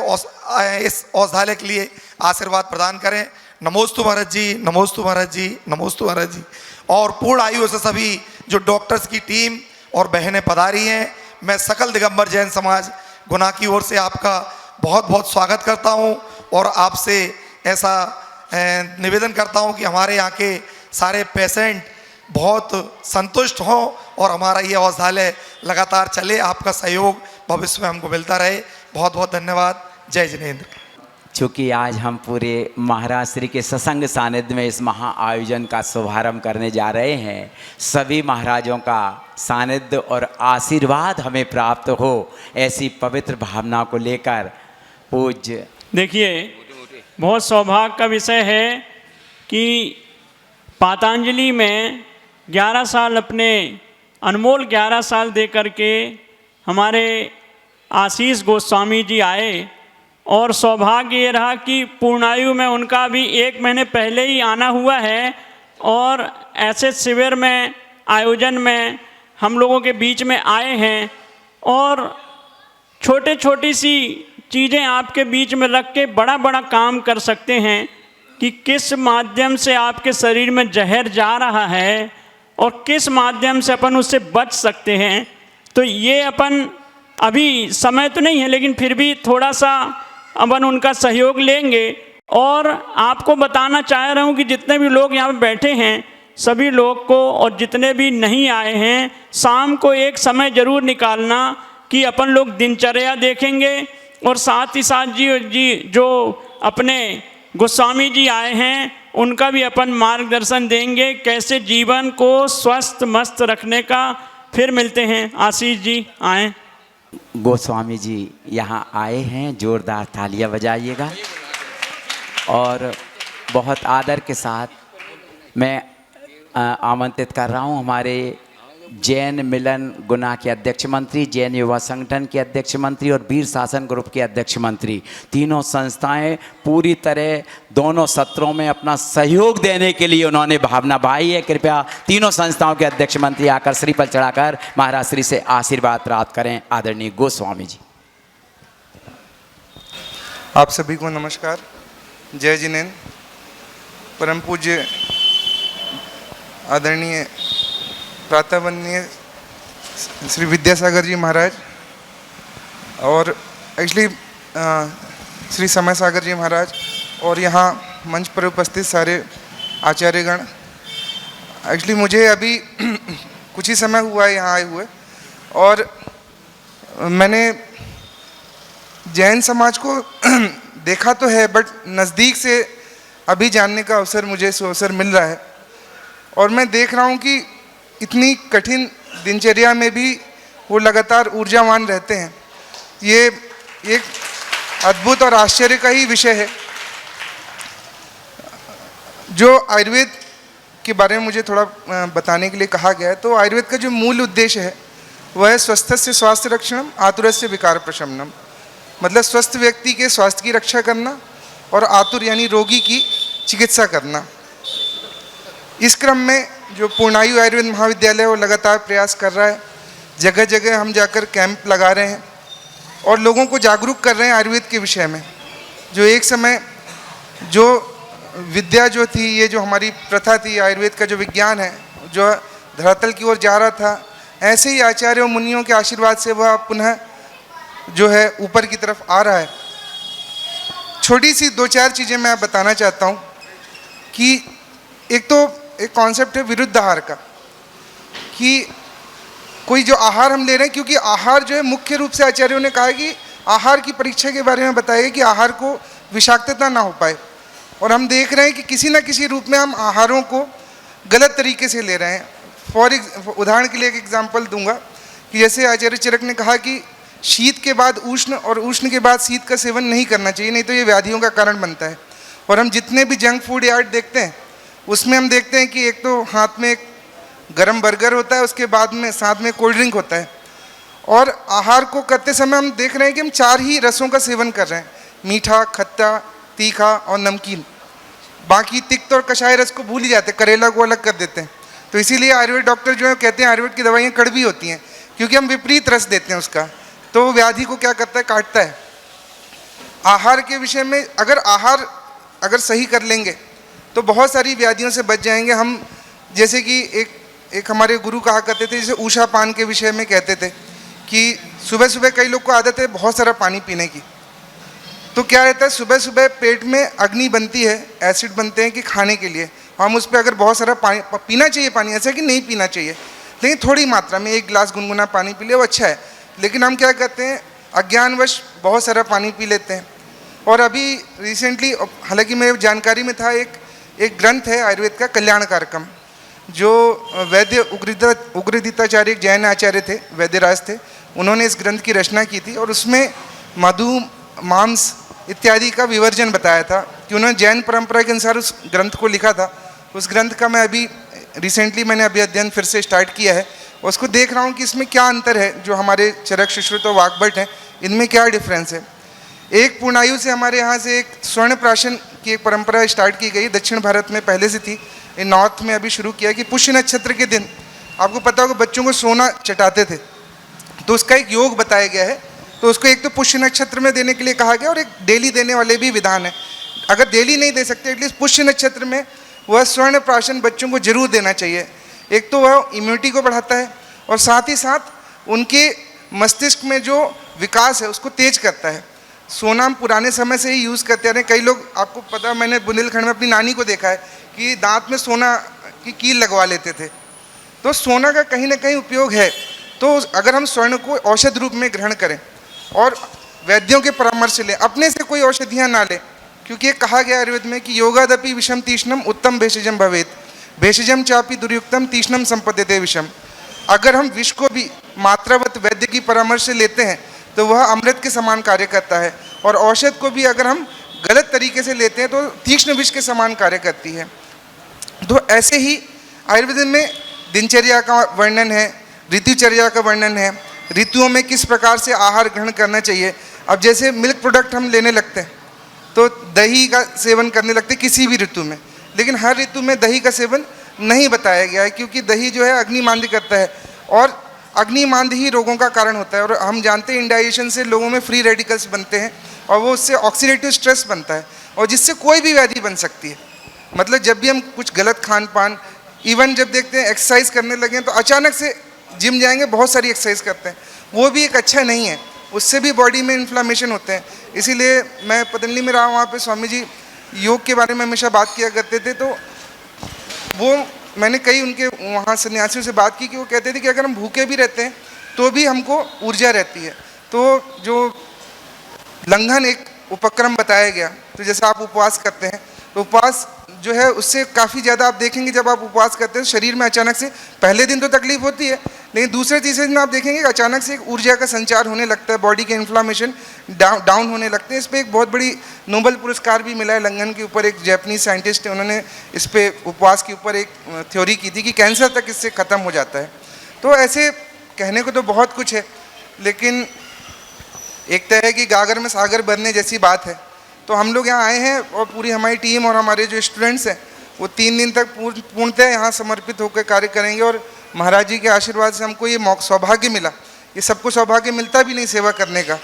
इस औषधालय के लिए आशीर्वाद प्रदान करें। नमोस्तु महाराज जी, नमोस्तु महाराज जी, नमोस्तु महाराज जी। और पूर्ण आयु से सभी जो डॉक्टर्स की टीम और बहनें पधारी हैं, मैं सकल दिगंबर जैन समाज गुना की ओर से आपका बहुत बहुत स्वागत करता हूं और आपसे ऐसा निवेदन करता हूं कि हमारे यहाँ के सारे पेशेंट बहुत संतुष्ट हों और हमारा ये औषधालय लगातार चले। आपका सहयोग भविष्य में हमको मिलता रहे। बहुत बहुत धन्यवाद। जय जिनेंद्र। चूँकि आज हम पूरे महाराज श्री के सत्संग सानिध्य में इस महा आयोजन का शुभारंभ करने जा रहे हैं, सभी महाराजों का सानिध्य और आशीर्वाद हमें प्राप्त हो, ऐसी पवित्र भावना को लेकर पूज्य। देखिए, बहुत सौभाग्य का विषय है कि पातंजलि में 11 साल अपने अनमोल 11 साल दे करके हमारे आशीष गोस्वामी जी आए और सौभाग्य ये रहा कि पूर्णायु में उनका भी 1 महीने पहले ही आना हुआ है और ऐसे शिविर में आयोजन में हम लोगों के बीच में आए हैं और छोटी सी चीज़ें आपके बीच में रख के बड़ा बड़ा काम कर सकते हैं कि किस माध्यम से आपके शरीर में जहर जा रहा है और किस माध्यम से अपन उससे बच सकते हैं। तो ये अपन अभी समय तो नहीं है, लेकिन फिर भी थोड़ा सा अपन उनका सहयोग लेंगे। और आपको बताना चाह रहा हूँ कि जितने भी लोग यहाँ पे बैठे हैं, सभी लोग को और जितने भी नहीं आए हैं, शाम को एक समय ज़रूर निकालना की अपन लोग दिनचर्या देखेंगे और साथ ही साथ जी जो अपने गोस्वामी जी आए हैं उनका भी अपन मार्गदर्शन देंगे कैसे जीवन को स्वस्थ मस्त रखने का। फिर मिलते हैं। आशीष जी आएँ। गोस्वामी जी यहाँ आए हैं, जोरदार तालियां बजाइएगा। और बहुत आदर के साथ मैं आमंत्रित कर रहा हूँ हमारे जैन मिलन गुना के अध्यक्ष मंत्री, जैन युवा संगठन के अध्यक्ष मंत्री और वीर शासन ग्रुप के अध्यक्ष मंत्री, तीनों संस्थाएं पूरी तरह दोनों सत्रों में अपना सहयोग देने के लिए उन्होंने भावना भाई है। कृपया तीनों संस्थाओं के अध्यक्ष मंत्री आकर श्रीफल चढ़ाकर महाराज श्री से आशीर्वाद प्राप्त करें। आदरणीय गोस्वामी जी। आप सभी को नमस्कार। जय जिनेन्द्र। परम पूज्य आदरणीय प्रातःवंदनीय श्री विद्यासागर जी महाराज और एक्चुअली श्री समय सागर जी महाराज और यहाँ मंच पर उपस्थित सारे आचार्यगण। एक्चुअली मुझे अभी कुछ ही समय हुआ है यहाँ आए हुए और मैंने जैन समाज को देखा तो है बट नज़दीक से अभी जानने का अवसर मुझे अवसर मिल रहा है। और मैं देख रहा हूँ कि इतनी कठिन दिनचर्या में भी वो लगातार ऊर्जावान रहते हैं। ये एक अद्भुत और आश्चर्य का ही विषय है। जो आयुर्वेद के बारे में मुझे थोड़ा बताने के लिए कहा गया है, तो आयुर्वेद का जो मूल उद्देश्य है वह है स्वस्थस्य स्वास्थ्य रक्षणम आतुरस्य विकार प्रशमनम। मतलब स्वस्थ व्यक्ति के स्वास्थ्य की रक्षा करना और आतुर यानी रोगी की चिकित्सा करना। इस क्रम में जो पूर्णायु आयुर्वेद महाविद्यालय वो लगातार प्रयास कर रहा है। जगह जगह हम जाकर कैंप लगा रहे हैं और लोगों को जागरूक कर रहे हैं आयुर्वेद के विषय में। जो एक समय जो विद्या जो थी, ये जो हमारी प्रथा थी, आयुर्वेद का जो विज्ञान है जो धरातल की ओर जा रहा था, ऐसे ही आचार्य और मुनियों के आशीर्वाद से वह पुनः जो है ऊपर की तरफ आ रहा है। छोटी सी दो चार चीज़ें मैं बताना चाहता हूँ कि एक तो एक कॉन्सेप्ट है विरुद्ध आहार का, कि कोई जो आहार हम ले रहे हैं, क्योंकि आहार जो है मुख्य रूप से आचार्यों ने कहा है कि आहार की परीक्षा के बारे में बताया कि आहार को विषाक्तता ना हो पाए। और हम देख रहे हैं कि किसी न किसी रूप में हम आहारों को गलत तरीके से ले रहे हैं। उदाहरण के लिए एक एग्जाम्पल दूंगा कि जैसे आचार्य चरक ने कहा कि शीत के बाद उष्ण और उष्ण के बाद शीत का सेवन नहीं करना चाहिए, नहीं तो ये व्याधियों का कारण बनता है। और हम जितने भी जंक फूड ऐड देखते हैं उसमें हम देखते हैं कि एक तो हाथ में एक गरम बर्गर होता है, उसके बाद में साथ में कोल्ड ड्रिंक होता है। और आहार को करते समय हम देख रहे हैं कि हम 4 ही रसों का सेवन कर रहे हैं, मीठा, खट्टा, तीखा और नमकीन। बाकी तिक्त और कषाय रस को भूल ही जाते हैं, करेला को अलग कर देते हैं। तो इसीलिए आयुर्वेद डॉक्टर जो है कहते हैं आयुर्वेद की दवाइयाँ कड़वी होती हैं, क्योंकि हम विपरीत रस देते हैं उसका, तो व्याधि को क्या करता है, काटता है। आहार के विषय में अगर सही कर लेंगे तो बहुत सारी व्याधियों से बच जाएंगे हम। जैसे कि एक हमारे गुरु कहा करते थे, जैसे ऊषा पान के विषय में कहते थे कि सुबह सुबह कई लोग को आदत है बहुत सारा पानी पीने की। तो क्या रहता है, सुबह सुबह पेट में अग्नि बनती है, एसिड बनते हैं कि खाने के लिए हम उस पर अगर बहुत सारा पानी पीना चाहिए, पानी ऐसा कि नहीं पीना चाहिए, लेकिन थोड़ी मात्रा में 1 गिलास गुनगुना पानी पी ले वो अच्छा है। लेकिन हम क्या करते हैं, अज्ञानवश बहुत सारा पानी पी लेते हैं। और अभी रिसेंटली, हालांकि मेरे जानकारी में था, एक ग्रंथ है आयुर्वेद का कल्याणकारकम, जो वैद्य उग्रदिताचार्य एक जैन आचार्य थे, वैद्यराज थे, उन्होंने इस ग्रंथ की रचना की थी और उसमें मधु, मांस इत्यादि का विवर्जन बताया था कि उन्होंने जैन परंपरा के अनुसार उस ग्रंथ को लिखा था। उस ग्रंथ का मैं अभी रिसेंटली मैंने अध्ययन फिर से स्टार्ट किया है। उसको देख रहा हूँ कि इसमें क्या अंतर है, जो हमारे चरक, सुश्रुत और वाग्भट हैं इनमें क्या डिफरेंस है। एक पूर्णायु से हमारे यहाँ से एक स्वर्ण प्राशन की एक परंपरा स्टार्ट की गई, दक्षिण भारत में पहले से थी, इन नॉर्थ में अभी शुरू किया कि पुष्य नक्षत्र के दिन आपको पता होगा बच्चों को सोना चटाते थे, तो उसका एक योग बताया गया है। तो उसको एक तो पुष्य नक्षत्र में देने के लिए कहा गया और एक डेली देने वाले भी विधान है। अगर डेली नहीं दे सकते एटलीस्ट पुष्य नक्षत्र में वह स्वर्ण प्राशन बच्चों को जरूर देना चाहिए। एक तो वह इम्यूनिटी को बढ़ाता है और साथ ही साथ उनके मस्तिष्क में जो विकास है उसको तेज करता है। सोना हम पुराने समय से ही यूज़ करते आ रहे हैं। कई लोग, आपको पता, मैंने बुंदेलखंड में अपनी नानी को देखा है कि दांत में सोना की कील लगवा लेते थे। तो सोना का कहीं ना कहीं उपयोग है। तो अगर हम स्वर्ण को औषध रूप में ग्रहण करें और वैद्यों के परामर्श लें, अपने से कोई औषधियाँ ना लें, क्योंकि ये कहा गया आयुर्वेद में कि योगादपि विषम तीक्ष्णम उत्तम भेषजम भवेत, भेषजम चापि दुर्युक्तम तीक्ष्णम संपद्यते विषम। अगर हम विष को भी मात्रावत वैद्य की परामर्श से लेते हैं तो वह अमृत के समान कार्य करता है, और औषध को भी अगर हम गलत तरीके से लेते हैं तो तीक्ष्ण विष के समान कार्य करती है। तो ऐसे ही आयुर्वेद में दिनचर्या का वर्णन है, ऋतुचर्या का वर्णन है, ऋतुओं में किस प्रकार से आहार ग्रहण करना चाहिए। अब जैसे मिल्क प्रोडक्ट हम लेने लगते हैं तो दही का सेवन करने लगते हैं किसी भी ऋतु में, लेकिन हर ऋतु में दही का सेवन नहीं बताया गया है, क्योंकि दही जो है अग्निमांद्य करता है और अग्निमांद्य ही रोगों का कारण होता है। और हम जानते हैं इंडाइजेशन से लोगों में फ्री रेडिकल्स बनते हैं और वो उससे ऑक्सीडेटिव स्ट्रेस बनता है और जिससे कोई भी व्याधि बन सकती है। मतलब जब भी हम कुछ गलत खान पान, इवन जब देखते हैं एक्सरसाइज करने लगे तो अचानक से जिम जाएंगे, बहुत सारी एक्सरसाइज करते हैं, वो भी एक अच्छा नहीं है, उससे भी बॉडी में इन्फ्लामेशन होते हैं। इसीलिए मैं पतंजलि में रहा, वहाँ पे स्वामी जी योग के बारे में हमेशा बात किया करते थे, तो वो मैंने कई उनके वहाँ सन्यासियों से बात की कि वो कहते थे कि अगर हम भूखे भी रहते हैं तो भी हमको ऊर्जा रहती है। तो जो लंघन एक उपक्रम बताया गया, तो जैसे आप उपवास करते हैं तो उपवास जो है उससे काफ़ी ज़्यादा आप देखेंगे जब आप उपवास करते हैं तो शरीर में अचानक से पहले दिन तो तकलीफ होती है, लेकिन दूसरे तीसरे दिन आप देखेंगे कि अचानक से एक ऊर्जा का संचार होने लगता है, बॉडी के इन्फ्लामेशन डाउन होने लगते हैं। इस पर एक बहुत बड़ी नोबेल पुरस्कार भी मिला है लंघन के ऊपर, एक जैपनीज साइंटिस्ट है, उन्होंने इस पर उपवास के ऊपर एक थ्योरी की थी कि कैंसर तक इससे ख़त्म हो जाता है। तो ऐसे कहने को तो बहुत कुछ है, लेकिन एक तरह की गागर में सागर भरने जैसी बात है। तो हम लोग यहाँ आए हैं और पूरी हमारी टीम और हमारे जो स्टूडेंट्स हैं वो 3 दिन तक पूर्णतः यहाँ समर्पित होकर कार्य करेंगे। और महाराज जी के आशीर्वाद से हमको ये सौभाग्य मिला, ये सबको सौभाग्य मिलता भी नहीं सेवा करने का,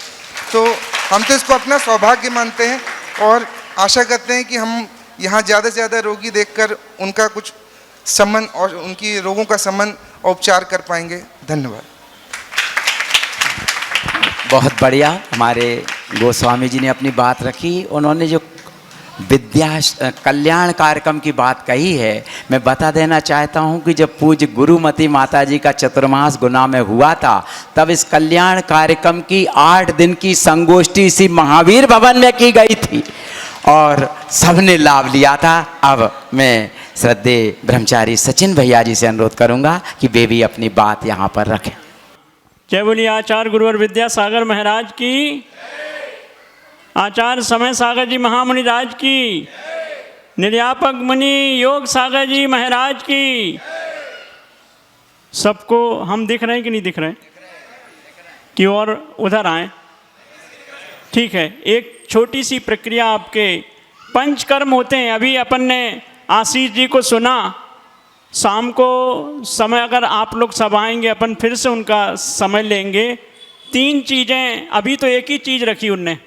तो हम तो इसको अपना सौभाग्य मानते हैं और आशा करते हैं कि हम यहाँ ज़्यादा से ज़्यादा रोगी देखकर उनका कुछ सम्मान और उनकी रोगों का सम्मान और उपचार कर पाएंगे। धन्यवाद। बहुत बढ़िया, हमारे गोस्वामी जी ने अपनी बात रखी। उन्होंने जो विद्या कल्याण कार्यक्रम की बात कही है, मैं बता देना चाहता हूं कि जब पूज्य गुरुमती माता जी का चतुर्मास गुना में हुआ था, तब इस कल्याण कार्यक्रम की 8 दिन की संगोष्ठी इसी महावीर भवन में की गई थी और सबने लाभ लिया था। अब मैं श्रद्धेय ब्रह्मचारी सचिन भैया जी से अनुरोध करूंगा कि वे भी अपनी बात यहाँ पर रखें। जय बोलिए आचार्य गुरुवर विद्यासागर महाराज की, आचार्य समय सागर जी महामुनि राज की, निर्यापक मुनि योग सागर जी महाराज की। सबको हम दिख रहे हैं कि नहीं दिख रहे कि और उधर आए? ठीक है, एक छोटी सी प्रक्रिया, आपके पंचकर्म होते हैं। अभी अपन ने आशीष जी को सुना, शाम को समय अगर आप लोग सब आएंगे अपन फिर से उनका समय लेंगे। 3 चीज़ें, अभी तो एक ही चीज़ रखी उनने,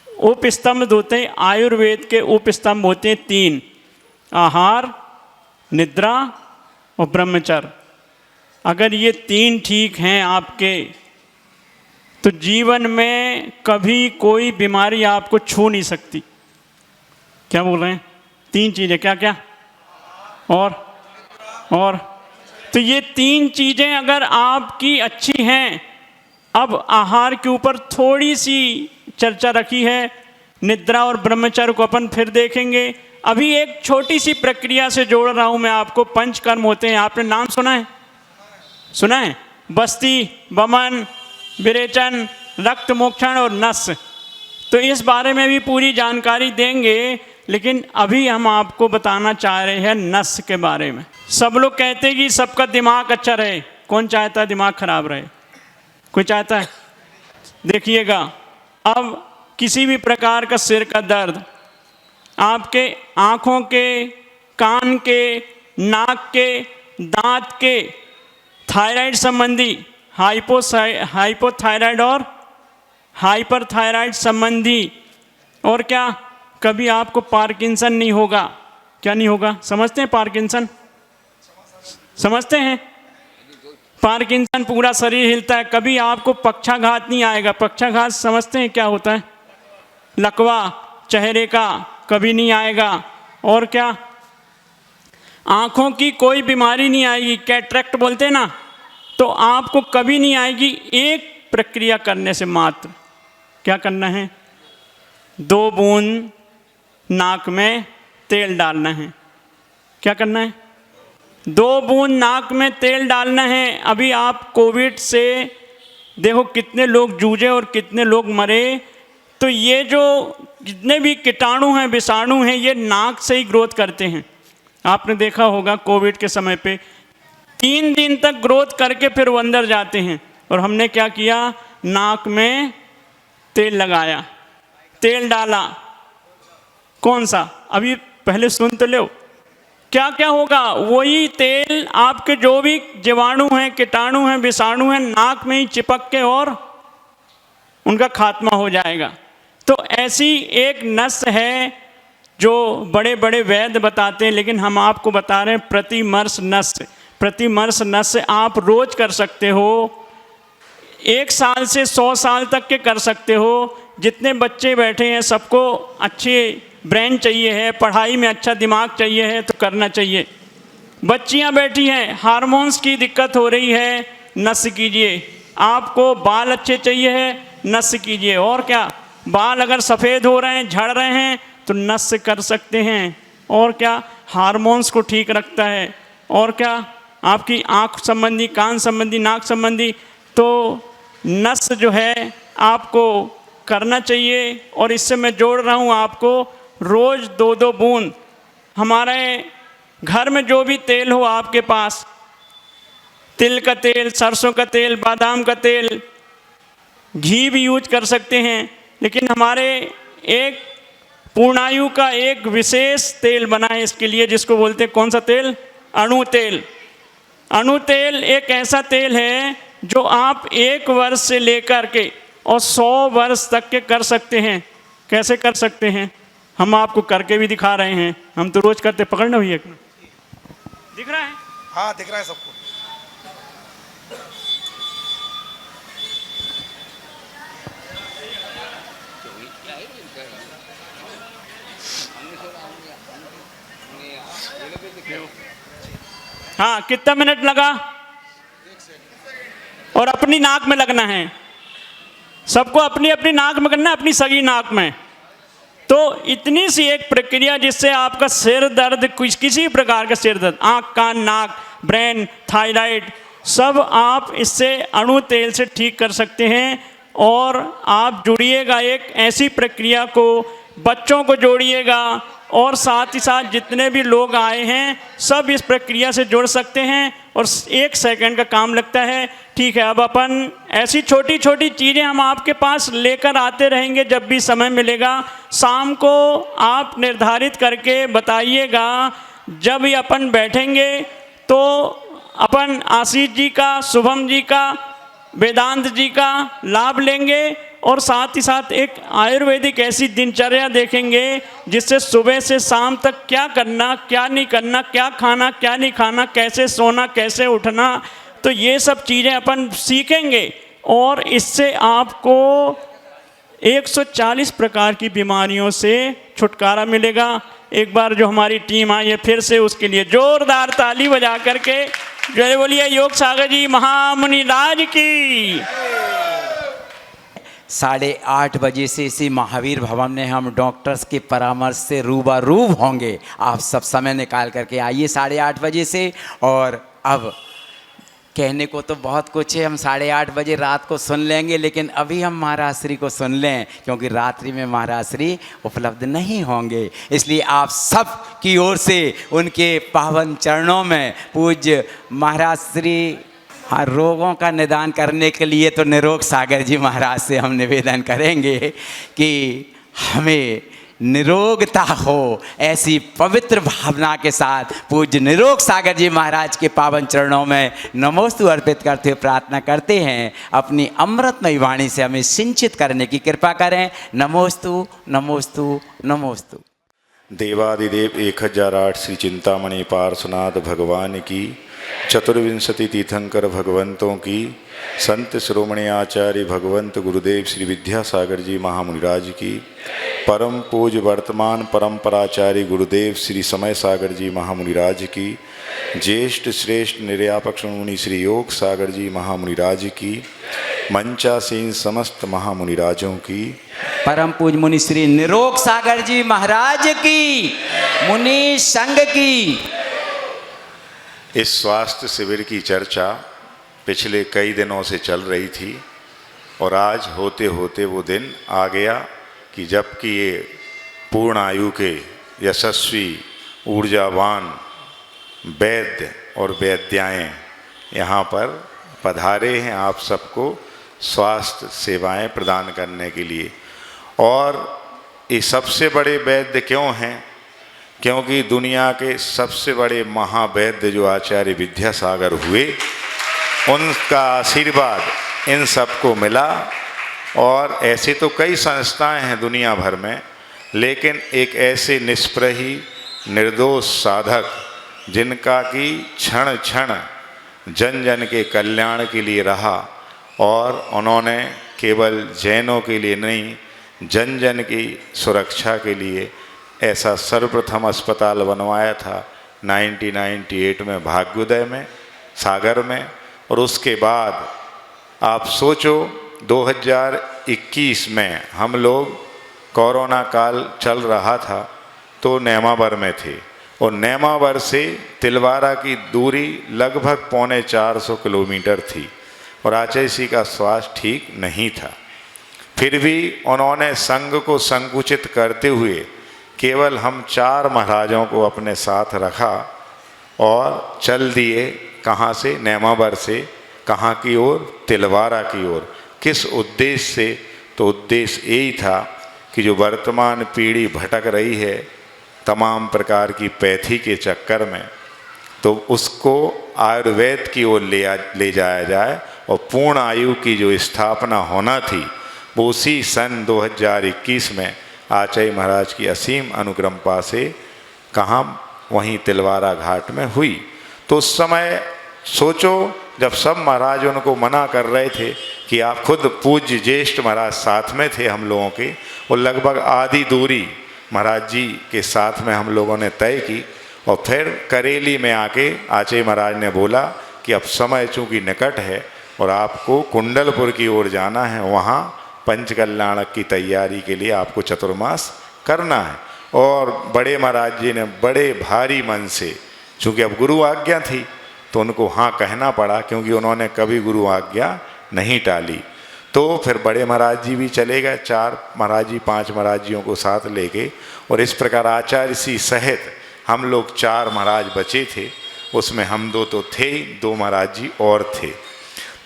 उपस्तंभ होते हैं आयुर्वेद के, उपस्तंभ होते हैं 3, आहार, निद्रा और ब्रह्मचर्य। अगर ये 3 ठीक हैं आपके तो जीवन में कभी कोई बीमारी आपको छू नहीं सकती। क्या बोल रहे हैं? 3 चीज़ें क्या क्या? और तो ये 3 चीज़ें अगर आपकी अच्छी हैं, अब आहार के ऊपर थोड़ी सी चर्चा रखी है, निद्रा और ब्रह्मचर्य को अपन फिर देखेंगे। अभी एक छोटी सी प्रक्रिया से जोड़ रहा हूँ मैं आपको। पंचकर्म होते हैं, आपने नाम सुना है? सुना है? बस्ती, वमन, विरेचन, रक्त मोक्षण और नस। तो इस बारे में भी पूरी जानकारी देंगे, लेकिन अभी हम आपको बताना चाह रहे हैं नस के बारे में। सब लोग कहते हैं कि सबका दिमाग अच्छा रहे, कौन चाहता है दिमाग खराब रहे? कोई चाहता है? देखिएगा, अब किसी भी प्रकार का सिर का दर्द, आपके आँखों के, कान के, नाक के, दांत के, थायराइड संबंधी, हाइपोथायराइड और हाइपरथायराइड संबंधी, और क्या कभी आपको पार्किंसन नहीं होगा? क्या नहीं होगा? समझते हैं पार्किंसन? समझते हैं? पार्किंसन पूरा शरीर हिलता है। कभी आपको पक्षाघात नहीं आएगा। पक्षाघात समझते हैं क्या होता है? लकवा चेहरे का कभी नहीं आएगा। और क्या? आँखों की कोई बीमारी नहीं आएगी। कैटरेक्ट बोलते हैं ना, तो तो आपको कभी नहीं आएगी। एक प्रक्रिया करने से मात्र क्या करना है, 2 बूंद नाक में तेल डालना है। क्या करना है, 2 बूंद नाक में तेल डालना है। अभी आप कोविड से देखो कितने लोग जूझे और कितने लोग मरे। तो ये जो जितने भी कीटाणु हैं, विषाणु हैं, ये नाक से ही ग्रोथ करते हैं। आपने देखा होगा कोविड के समय पे 3 दिन तक ग्रोथ करके फिर वो अंदर जाते हैं। और हमने क्या किया, नाक में तेल लगाया, तेल डाला। कौन सा, अभी पहले सुन तो लो। क्या क्या होगा, वही तेल आपके जो भी जीवाणु हैं, कीटाणु हैं, विषाणु हैं, नाक में ही चिपक के और उनका खात्मा हो जाएगा। तो ऐसी एक नस है जो बड़े बड़े वैद्य बताते हैं, लेकिन हम आपको बता रहे हैं प्रतिमर्श नस। प्रतिमर्श नस आप रोज कर सकते हो, 1 साल से 100 साल तक के कर सकते हो। जितने बच्चे बैठे हैं सबको अच्छे ब्रेन चाहिए है, पढ़ाई में अच्छा दिमाग चाहिए है, तो करना चाहिए। बच्चियां बैठी हैं, हार्मोन्स की दिक्कत हो रही है, नस कीजिए। आपको बाल अच्छे चाहिए है, नस कीजिए। और क्या, बाल अगर सफ़ेद हो रहे हैं, झड़ रहे हैं, तो नस से कर सकते हैं। और क्या, हार्मोन्स को ठीक रखता है। और क्या, आपकी आँख संबंधी, कान संबंधी, नाक संबंधी, तो नस जो है आपको करना चाहिए। और इससे मैं जोड़ रहा हूँ आपको, रोज़ 2-2 बूंद। हमारे घर में जो भी तेल हो आपके पास, तिल का तेल, सरसों का तेल, बादाम का तेल, घी भी यूज कर सकते हैं। लेकिन हमारे एक पूर्णायु का एक विशेष तेल बना है इसके लिए, जिसको बोलते हैं कौन सा तेल, अणु तेल। अणु तेल एक ऐसा तेल है जो आप 1 वर्ष से लेकर के और 100 वर्ष तक के कर सकते हैं। कैसे कर सकते हैं, हम आपको करके भी दिखा रहे हैं। हम तो रोज करते, पकड़ना भैया, दिख रहा है? हाँ दिख रहा है सबको। हाँ, कितना मिनट लगा? और अपनी नाक में लगना है सबको, अपनी अपनी नाक में करना है, अपनी सगी नाक में। तो इतनी सी एक प्रक्रिया जिससे आपका सिर दर्द, किसी प्रकार का सिर दर्द, आँख, कान, नाक, ब्रेन, थायराइड, सब आप इससे अणु तेल से ठीक कर सकते हैं। और आप जुड़िएगा एक ऐसी प्रक्रिया को, बच्चों को जोड़िएगा, और साथ ही साथ जितने भी लोग आए हैं सब इस प्रक्रिया से जुड़ सकते हैं। और 1 सेकंड का काम लगता है। ठीक है, अब अपन ऐसी छोटी छोटी चीज़ें हम आपके पास लेकर आते रहेंगे जब भी समय मिलेगा। शाम को आप निर्धारित करके बताइएगा, जब ही अपन बैठेंगे तो अपन आशीष जी का, शुभम जी का, वेदांत जी का लाभ लेंगे। और साथ ही साथ एक आयुर्वेदिक ऐसी दिनचर्या देखेंगे जिससे सुबह से शाम तक क्या करना, क्या नहीं करना, क्या खाना, क्या नहीं खाना, कैसे सोना, कैसे उठना, तो ये सब चीज़ें अपन सीखेंगे। और इससे आपको 140 प्रकार की बीमारियों से छुटकारा मिलेगा। एक बार जो हमारी टीम आई है फिर से, उसके लिए जोरदार ताली बजा करके जय बोलिए योग सागर जी महामुनि राज की। 8:30 बजे से इसी महावीर भवन में हम डॉक्टर्स के परामर्श से रूबरू होंगे। आप सब समय निकाल करके आइए 8:30 बजे से। और अब कहने को तो बहुत कुछ है, हम 8:30 बजे रात को सुन लेंगे, लेकिन अभी हम महाराज श्री को सुन लें, क्योंकि रात्रि में महाराज श्री उपलब्ध नहीं होंगे। इसलिए आप सब की ओर से उनके पावन चरणों में पूज्य महाराज श्री हर रोगों का निदान करने के लिए तो निरोग सागर जी महाराज से हम निवेदन करेंगे कि हमें निरोगता हो। ऐसी पवित्र भावना के साथ पूज्य निरोग सागर जी महाराज के पावन चरणों में नमोस्तु अर्पित करते हुए प्रार्थना करते हैं, अपनी अमृतमयी वाणी से हमें सिंचित करने की कृपा करें। नमोस्तु नमोस्तु नमोस्तु। देवादिदेव 1008 श्री चिंतामणि पार्श्वनाथ भगवान की, चतुर्विंशति तीर्थंकर भगवंतों की, संत शिरोमणि आचार्य भगवंत गुरुदेव श्री विद्यासागर जी महामुनिराज की, परम पूज्य वर्तमान परंपराचार्य गुरुदेव श्री समय सागर जी महामुनिराज की, ज्येष्ठ श्रेष्ठ निर्यापक मुनि श्री योग सागर जी महामुनिराज की, मंचासीन समस्त महामुनिराजों की, परम पूज्य मुनि श्री निरोग सागर जी महाराज की, मुनि संघ की। इस स्वास्थ्य शिविर की चर्चा पिछले कई दिनों से चल रही थी और आज होते होते वो दिन आ गया कि जबकि ये पूर्ण आयु के यशस्वी ऊर्जावान वैद्य और वैद्याएँ यहाँ पर पधारे हैं आप सबको स्वास्थ्य सेवाएं प्रदान करने के लिए। और ये सबसे बड़े वैद्य क्यों हैं? क्योंकि दुनिया के सबसे बड़े महावैद्य जो आचार्य विद्यासागर हुए, उनका आशीर्वाद इन सबको मिला। और ऐसे तो कई संस्थाएं हैं दुनिया भर में, लेकिन एक ऐसे निष्प्रही निर्दोष साधक जिनका कि क्षण क्षण जन जन के कल्याण के लिए रहा, और उन्होंने केवल जैनों के लिए नहीं, जन जन की सुरक्षा के लिए ऐसा सर्वप्रथम अस्पताल बनवाया था 1998 में भाग्योदय में, सागर में। और उसके बाद आप सोचो 2021 में हम लोग, कोरोना काल चल रहा था, तो नेमावर में थे और नेमावर से तिलवारा की दूरी लगभग 450 किलोमीटर थी और आचार्य जी का स्वास्थ्य ठीक नहीं था। फिर भी उन्होंने संघ को संकुचित करते हुए केवल हम 4 महाराजों को अपने साथ रखा और चल दिए। कहाँ से? नेमावर से। कहाँ की ओर? तिलवारा की ओर। किस उद्देश्य से? तो उद्देश्य यही था कि जो वर्तमान पीढ़ी भटक रही है तमाम प्रकार की पैथी के चक्कर में, तो उसको आयुर्वेद की ओर ले जाया जाए और पूर्ण आयु की जो स्थापना होना थी वो उसी सन 2021 में आचार्य महाराज की असीम अनुकंपा से कहाँ? वहीं तिलवारा घाट में हुई। तो उस समय सोचो, जब सब महाराज उनको मना कर रहे थे कि आप खुद पूज्य ज्येष्ठ महाराज साथ में थे हम लोगों के, और लगभग आधी दूरी महाराज जी के साथ में हम लोगों ने तय की। और फिर करेली में आके आचार्य महाराज ने बोला कि अब समय चूँकि निकट है और आपको कुंडलपुर की ओर जाना है, वहाँ पंचकल्याणक की तैयारी के लिए आपको चतुर्मास करना है। और बड़े महाराज जी ने बड़े भारी मन से, चूँकि अब गुरु आज्ञा थी तो उनको हाँ कहना पड़ा, क्योंकि उन्होंने कभी गुरु आज्ञा नहीं टाली। तो फिर बड़े महाराज जी भी चले गए, 4 महाराज जी 5 महाराज जियों को साथ लेके, और इस प्रकार आचार्य सी सहित हम लोग 4 महाराज बचे थे। उसमें हम 2 तो थे, 2 महाराज जी और थे।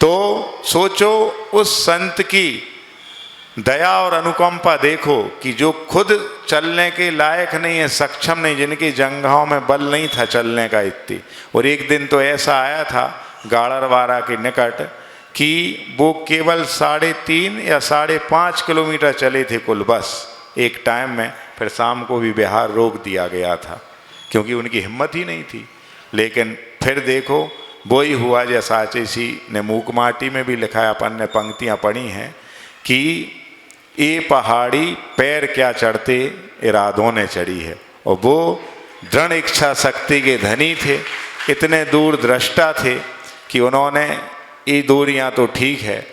तो सोचो उस संत की दया और अनुकंपा देखो कि जो खुद चलने के लायक नहीं है, सक्षम नहीं, जिनकी जंघाओं में बल नहीं था चलने का इतनी। और एक दिन तो ऐसा आया था गाड़रवाड़ा के निकट कि वो केवल 3.5 या 5.5 किलोमीटर चले थे कुल बस एक टाइम में। फिर शाम को भी बिहार रोक दिया गया था क्योंकि उनकी हिम्मत ही नहीं थी। लेकिन फिर देखो वो ही हुआ जैसा आचार्य जी ने मूक माटी में भी लिखा है, अपन ने पंक्तियाँ पढ़ी हैं कि ये पहाड़ी पैर क्या चढ़ते इरादों ने चढ़ी है। और वो दृढ़ इच्छा शक्ति के धनी थे, इतने दूर दृष्टा थे कि उन्होंने ये दूरियां तो ठीक है,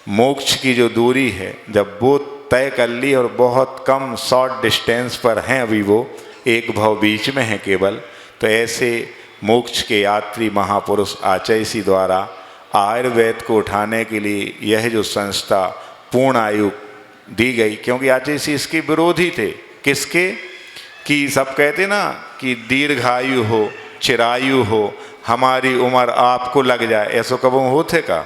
मोक्ष की जो दूरी है जब वो तय कर ली, और बहुत कम शॉर्ट डिस्टेंस पर हैं अभी, वो एक भाव बीच में है केवल। तो ऐसे मोक्ष के यात्री महापुरुष आचार्य जी द्वारा आयुर्वेद को उठाने के लिए यह जो संस्था पूर्ण आयु दी गई, क्योंकि आचार्य जी इसके विरोधी थे। किसके? कि सब कहते ना कि दीर्घायु हो, चिरायु हो, हमारी उम्र आपको लग जाए, ऐसा कभी होते का?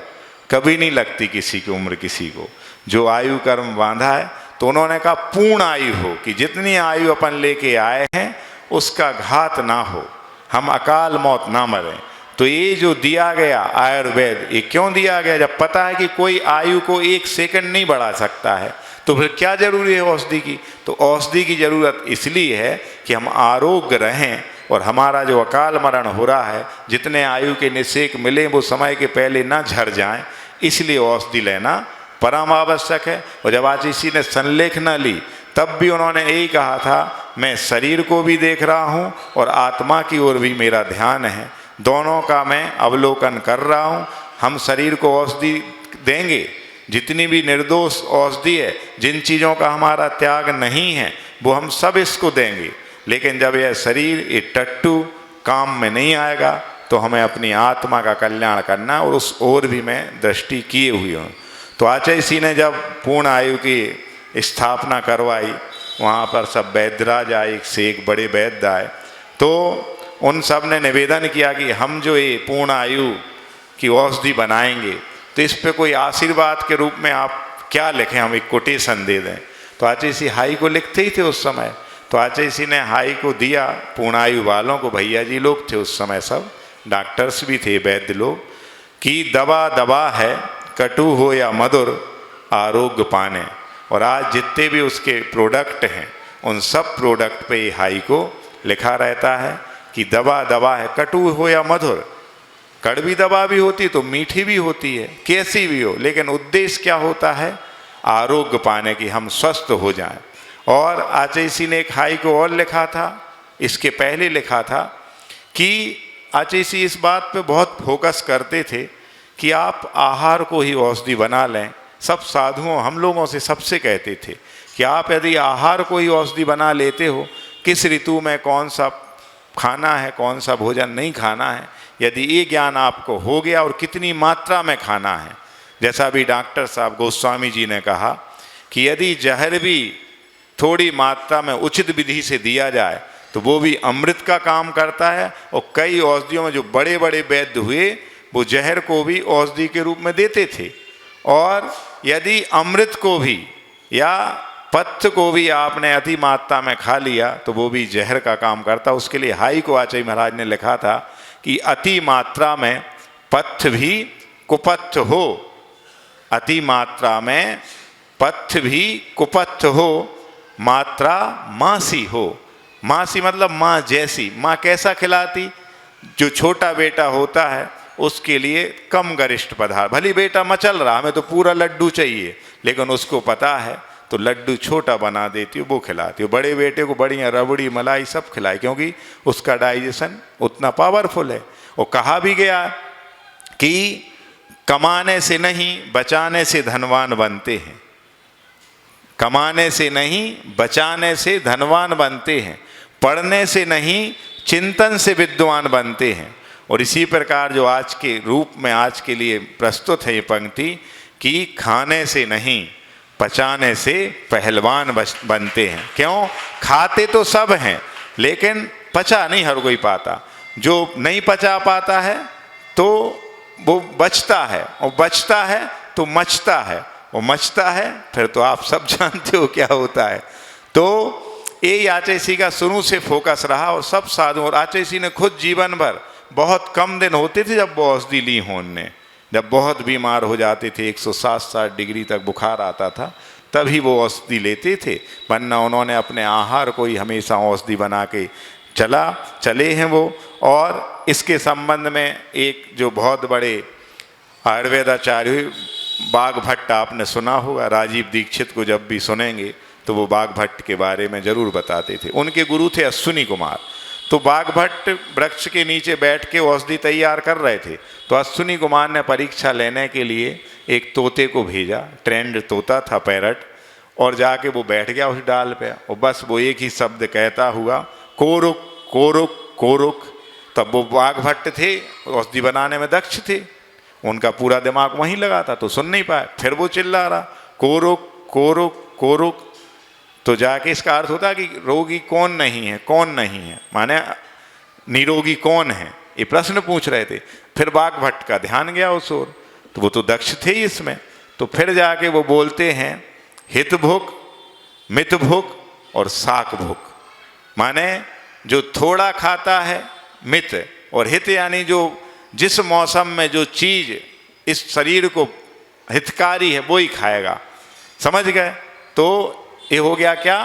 कभी नहीं लगती किसी की उम्र किसी को, जो आयु कर्म बांधा है। तो उन्होंने कहा पूर्ण आयु हो, कि जितनी आयु अपन लेके आए हैं उसका घात ना हो, हम अकाल मौत ना मरें। तो ये जो दिया गया आयुर्वेद, ये क्यों दिया गया? जब पता है कि कोई आयु को 1 सेकंड नहीं बढ़ा सकता है, तो फिर क्या जरूरी है औषधि की? तो औषधि की जरूरत इसलिए है कि हम आरोग्य रहें और हमारा जो अकाल मरण हो रहा है, जितने आयु के निषेक मिले वो समय के पहले ना झड़ जाएं, इसलिए औषधि लेना परम आवश्यक है। और जब आचार्य जी ने संलेखना ली तब भी उन्होंने यही कहा था, मैं शरीर को भी देख रहा हूँ और आत्मा की ओर भी मेरा ध्यान है, दोनों का मैं अवलोकन कर रहा हूँ। हम शरीर को औषधि देंगे, जितनी भी निर्दोष औषधि है, जिन चीज़ों का हमारा त्याग नहीं है वो हम सब इसको देंगे, लेकिन जब यह शरीर ये टट्टू काम में नहीं आएगा तो हमें अपनी आत्मा का कल्याण करना, और उस ओर भी मैं दृष्टि किए हुई हूँ। तो आचार्य जी ने जब पूर्ण आयु की स्थापना करवाई, वहाँ पर सब वैद्यराज आए, एक से एक बड़े वैद्य आए, तो उन सब ने निवेदन किया कि हम जो ये पूर्ण आयु की औषधि बनाएंगे तो इस पे कोई आशीर्वाद के रूप में आप क्या लिखें, हम एक कोटेशन दे दें। तो आचार्य जी हाई को लिखते ही थे उस समय। तो आचार्य जी ने हाई को दिया पूर्ण आयु वालों को, भैया जी लोग थे उस समय, सब डॉक्टर्स भी थे, वैद्य लोग, कि दवा दवा है, कटु हो या मधुर, आरोग्य पाने। और आज जितने भी उसके प्रोडक्ट हैं उन सब प्रोडक्ट पे हाई को लिखा रहता है कि दवा दवा है, कटु हो या मधुर। कड़वी दवा भी होती तो मीठी भी होती है, कैसी भी हो, लेकिन उद्देश्य क्या होता है, आरोग्य पाने की, हम स्वस्थ हो जाएं। और आचार्य जी ने एक हाई को और लिखा था, इसके पहले लिखा था कि आचार्य जी इस बात पे बहुत फोकस करते थे कि आप आहार को ही औषधि बना लें। सब साधुओं, हम लोगों से सबसे कहते थे कि आप यदि आहार को ही औषधि बना लेते हो, किस ऋतु में कौन सा खाना है, कौन सा भोजन नहीं खाना है, यदि ये ज्ञान आपको हो गया और कितनी मात्रा में खाना है, जैसा भी डॉक्टर साहब गोस्वामी जी ने कहा कि यदि जहर भी थोड़ी मात्रा में उचित विधि से दिया जाए तो वो भी अमृत का काम करता है। और कई औषधियों में जो बड़े बड़े वैद्य हुए वो जहर को भी औषधि के रूप में देते थे, और यदि अमृत को भी या पथ्य को भी आपने अति मात्रा में खा लिया तो वो भी जहर का काम करता। उसके लिए हाई को आचार्य महाराज ने लिखा था कि अति मात्रा में पथ्य भी कुपथ्य हो, अति मात्रा में पथ्य भी कुपथ्य हो, मात्रा मासी हो। मासी मतलब माँ जैसी। माँ कैसा खिलाती, जो छोटा बेटा होता है उसके लिए कम गरिष्ठ पदार्थ, भली बेटा मचल रहा, हमें तो पूरा लड्डू चाहिए, लेकिन उसको पता है तो लड्डू छोटा बना देती हो, वो खिलाती हो। बड़े बेटे को बढ़िया रबड़ी मलाई सब खिलाए, क्योंकि उसका डाइजेशन उतना पावरफुल है। और कहा भी गया कि कमाने से नहीं बचाने से धनवान बनते हैं, कमाने से नहीं बचाने से धनवान बनते हैं, पढ़ने से नहीं चिंतन से विद्वान बनते हैं। और इसी प्रकार जो आज के रूप में आज के लिए प्रस्तुत है ये पंक्ति कि खाने से नहीं पचाने से पहलवान बनते हैं। क्यों? खाते तो सब हैं लेकिन पचा नहीं हर कोई पाता। जो नहीं पचा पाता है तो वो बचता है, और बचता है तो मचता है, और मचता है फिर तो आप सब जानते हो क्या होता है। तो ये आचार्य जी का शुरू से फोकस रहा, और सब साधु, और आचार्य जी ने खुद जीवन भर, बहुत कम दिन होते थे जब वो औषधि ली हो उनने, जब बहुत बीमार हो जाते थे, 107-107 डिग्री तक बुखार आता था, तभी वो औषधि लेते थे, वरना उन्होंने अपने आहार को ही हमेशा औषधि बना के चले हैं वो। और इसके संबंध में एक जो बहुत बड़े आयुर्वेदाचार्य बाघ भट्ट आपने सुना होगा, राजीव दीक्षित को जब भी सुनेंगे तो वो बाघ भट्ट के बारे में जरूर बताते थे। उनके गुरु थे अश्विनी कुमार। तो बाघ भट्ट वृक्ष के नीचे बैठ के औषधि तैयार कर रहे थे, तो अश्विनी कुमार ने परीक्षा लेने के लिए एक तोते को भेजा, ट्रेंड तोता था पैरट, और जाके वो बैठ गया उस डाल पे, और बस वो एक ही शब्द कहता हुआ कोरुक कोरुक कोरुक। तब वो बाघ भट्ट थे, औषधि बनाने में दक्ष थे, उनका पूरा दिमाग वहीं लगा था, तो सुन नहीं पाए। फिर वो चिल्ला रहा कोरुक कोरुक कोरुक। तो जाके इसका अर्थ होता कि रोगी कौन नहीं है, कौन नहीं है, माने निरोगी कौन है, ये प्रश्न पूछ रहे थे। फिर बाघ भट्ट का ध्यान गया उस ओर, तो वो तो दक्ष थे ही इसमें। तो फिर जाके वो बोलते हैं हित भुक मित भुक और साक भुक, माने जो थोड़ा खाता है मित, और हित यानी जो जिस मौसम में जो चीज इस शरीर को हितकारी है वो ही खाएगा, समझ गए। तो ये हो गया क्या,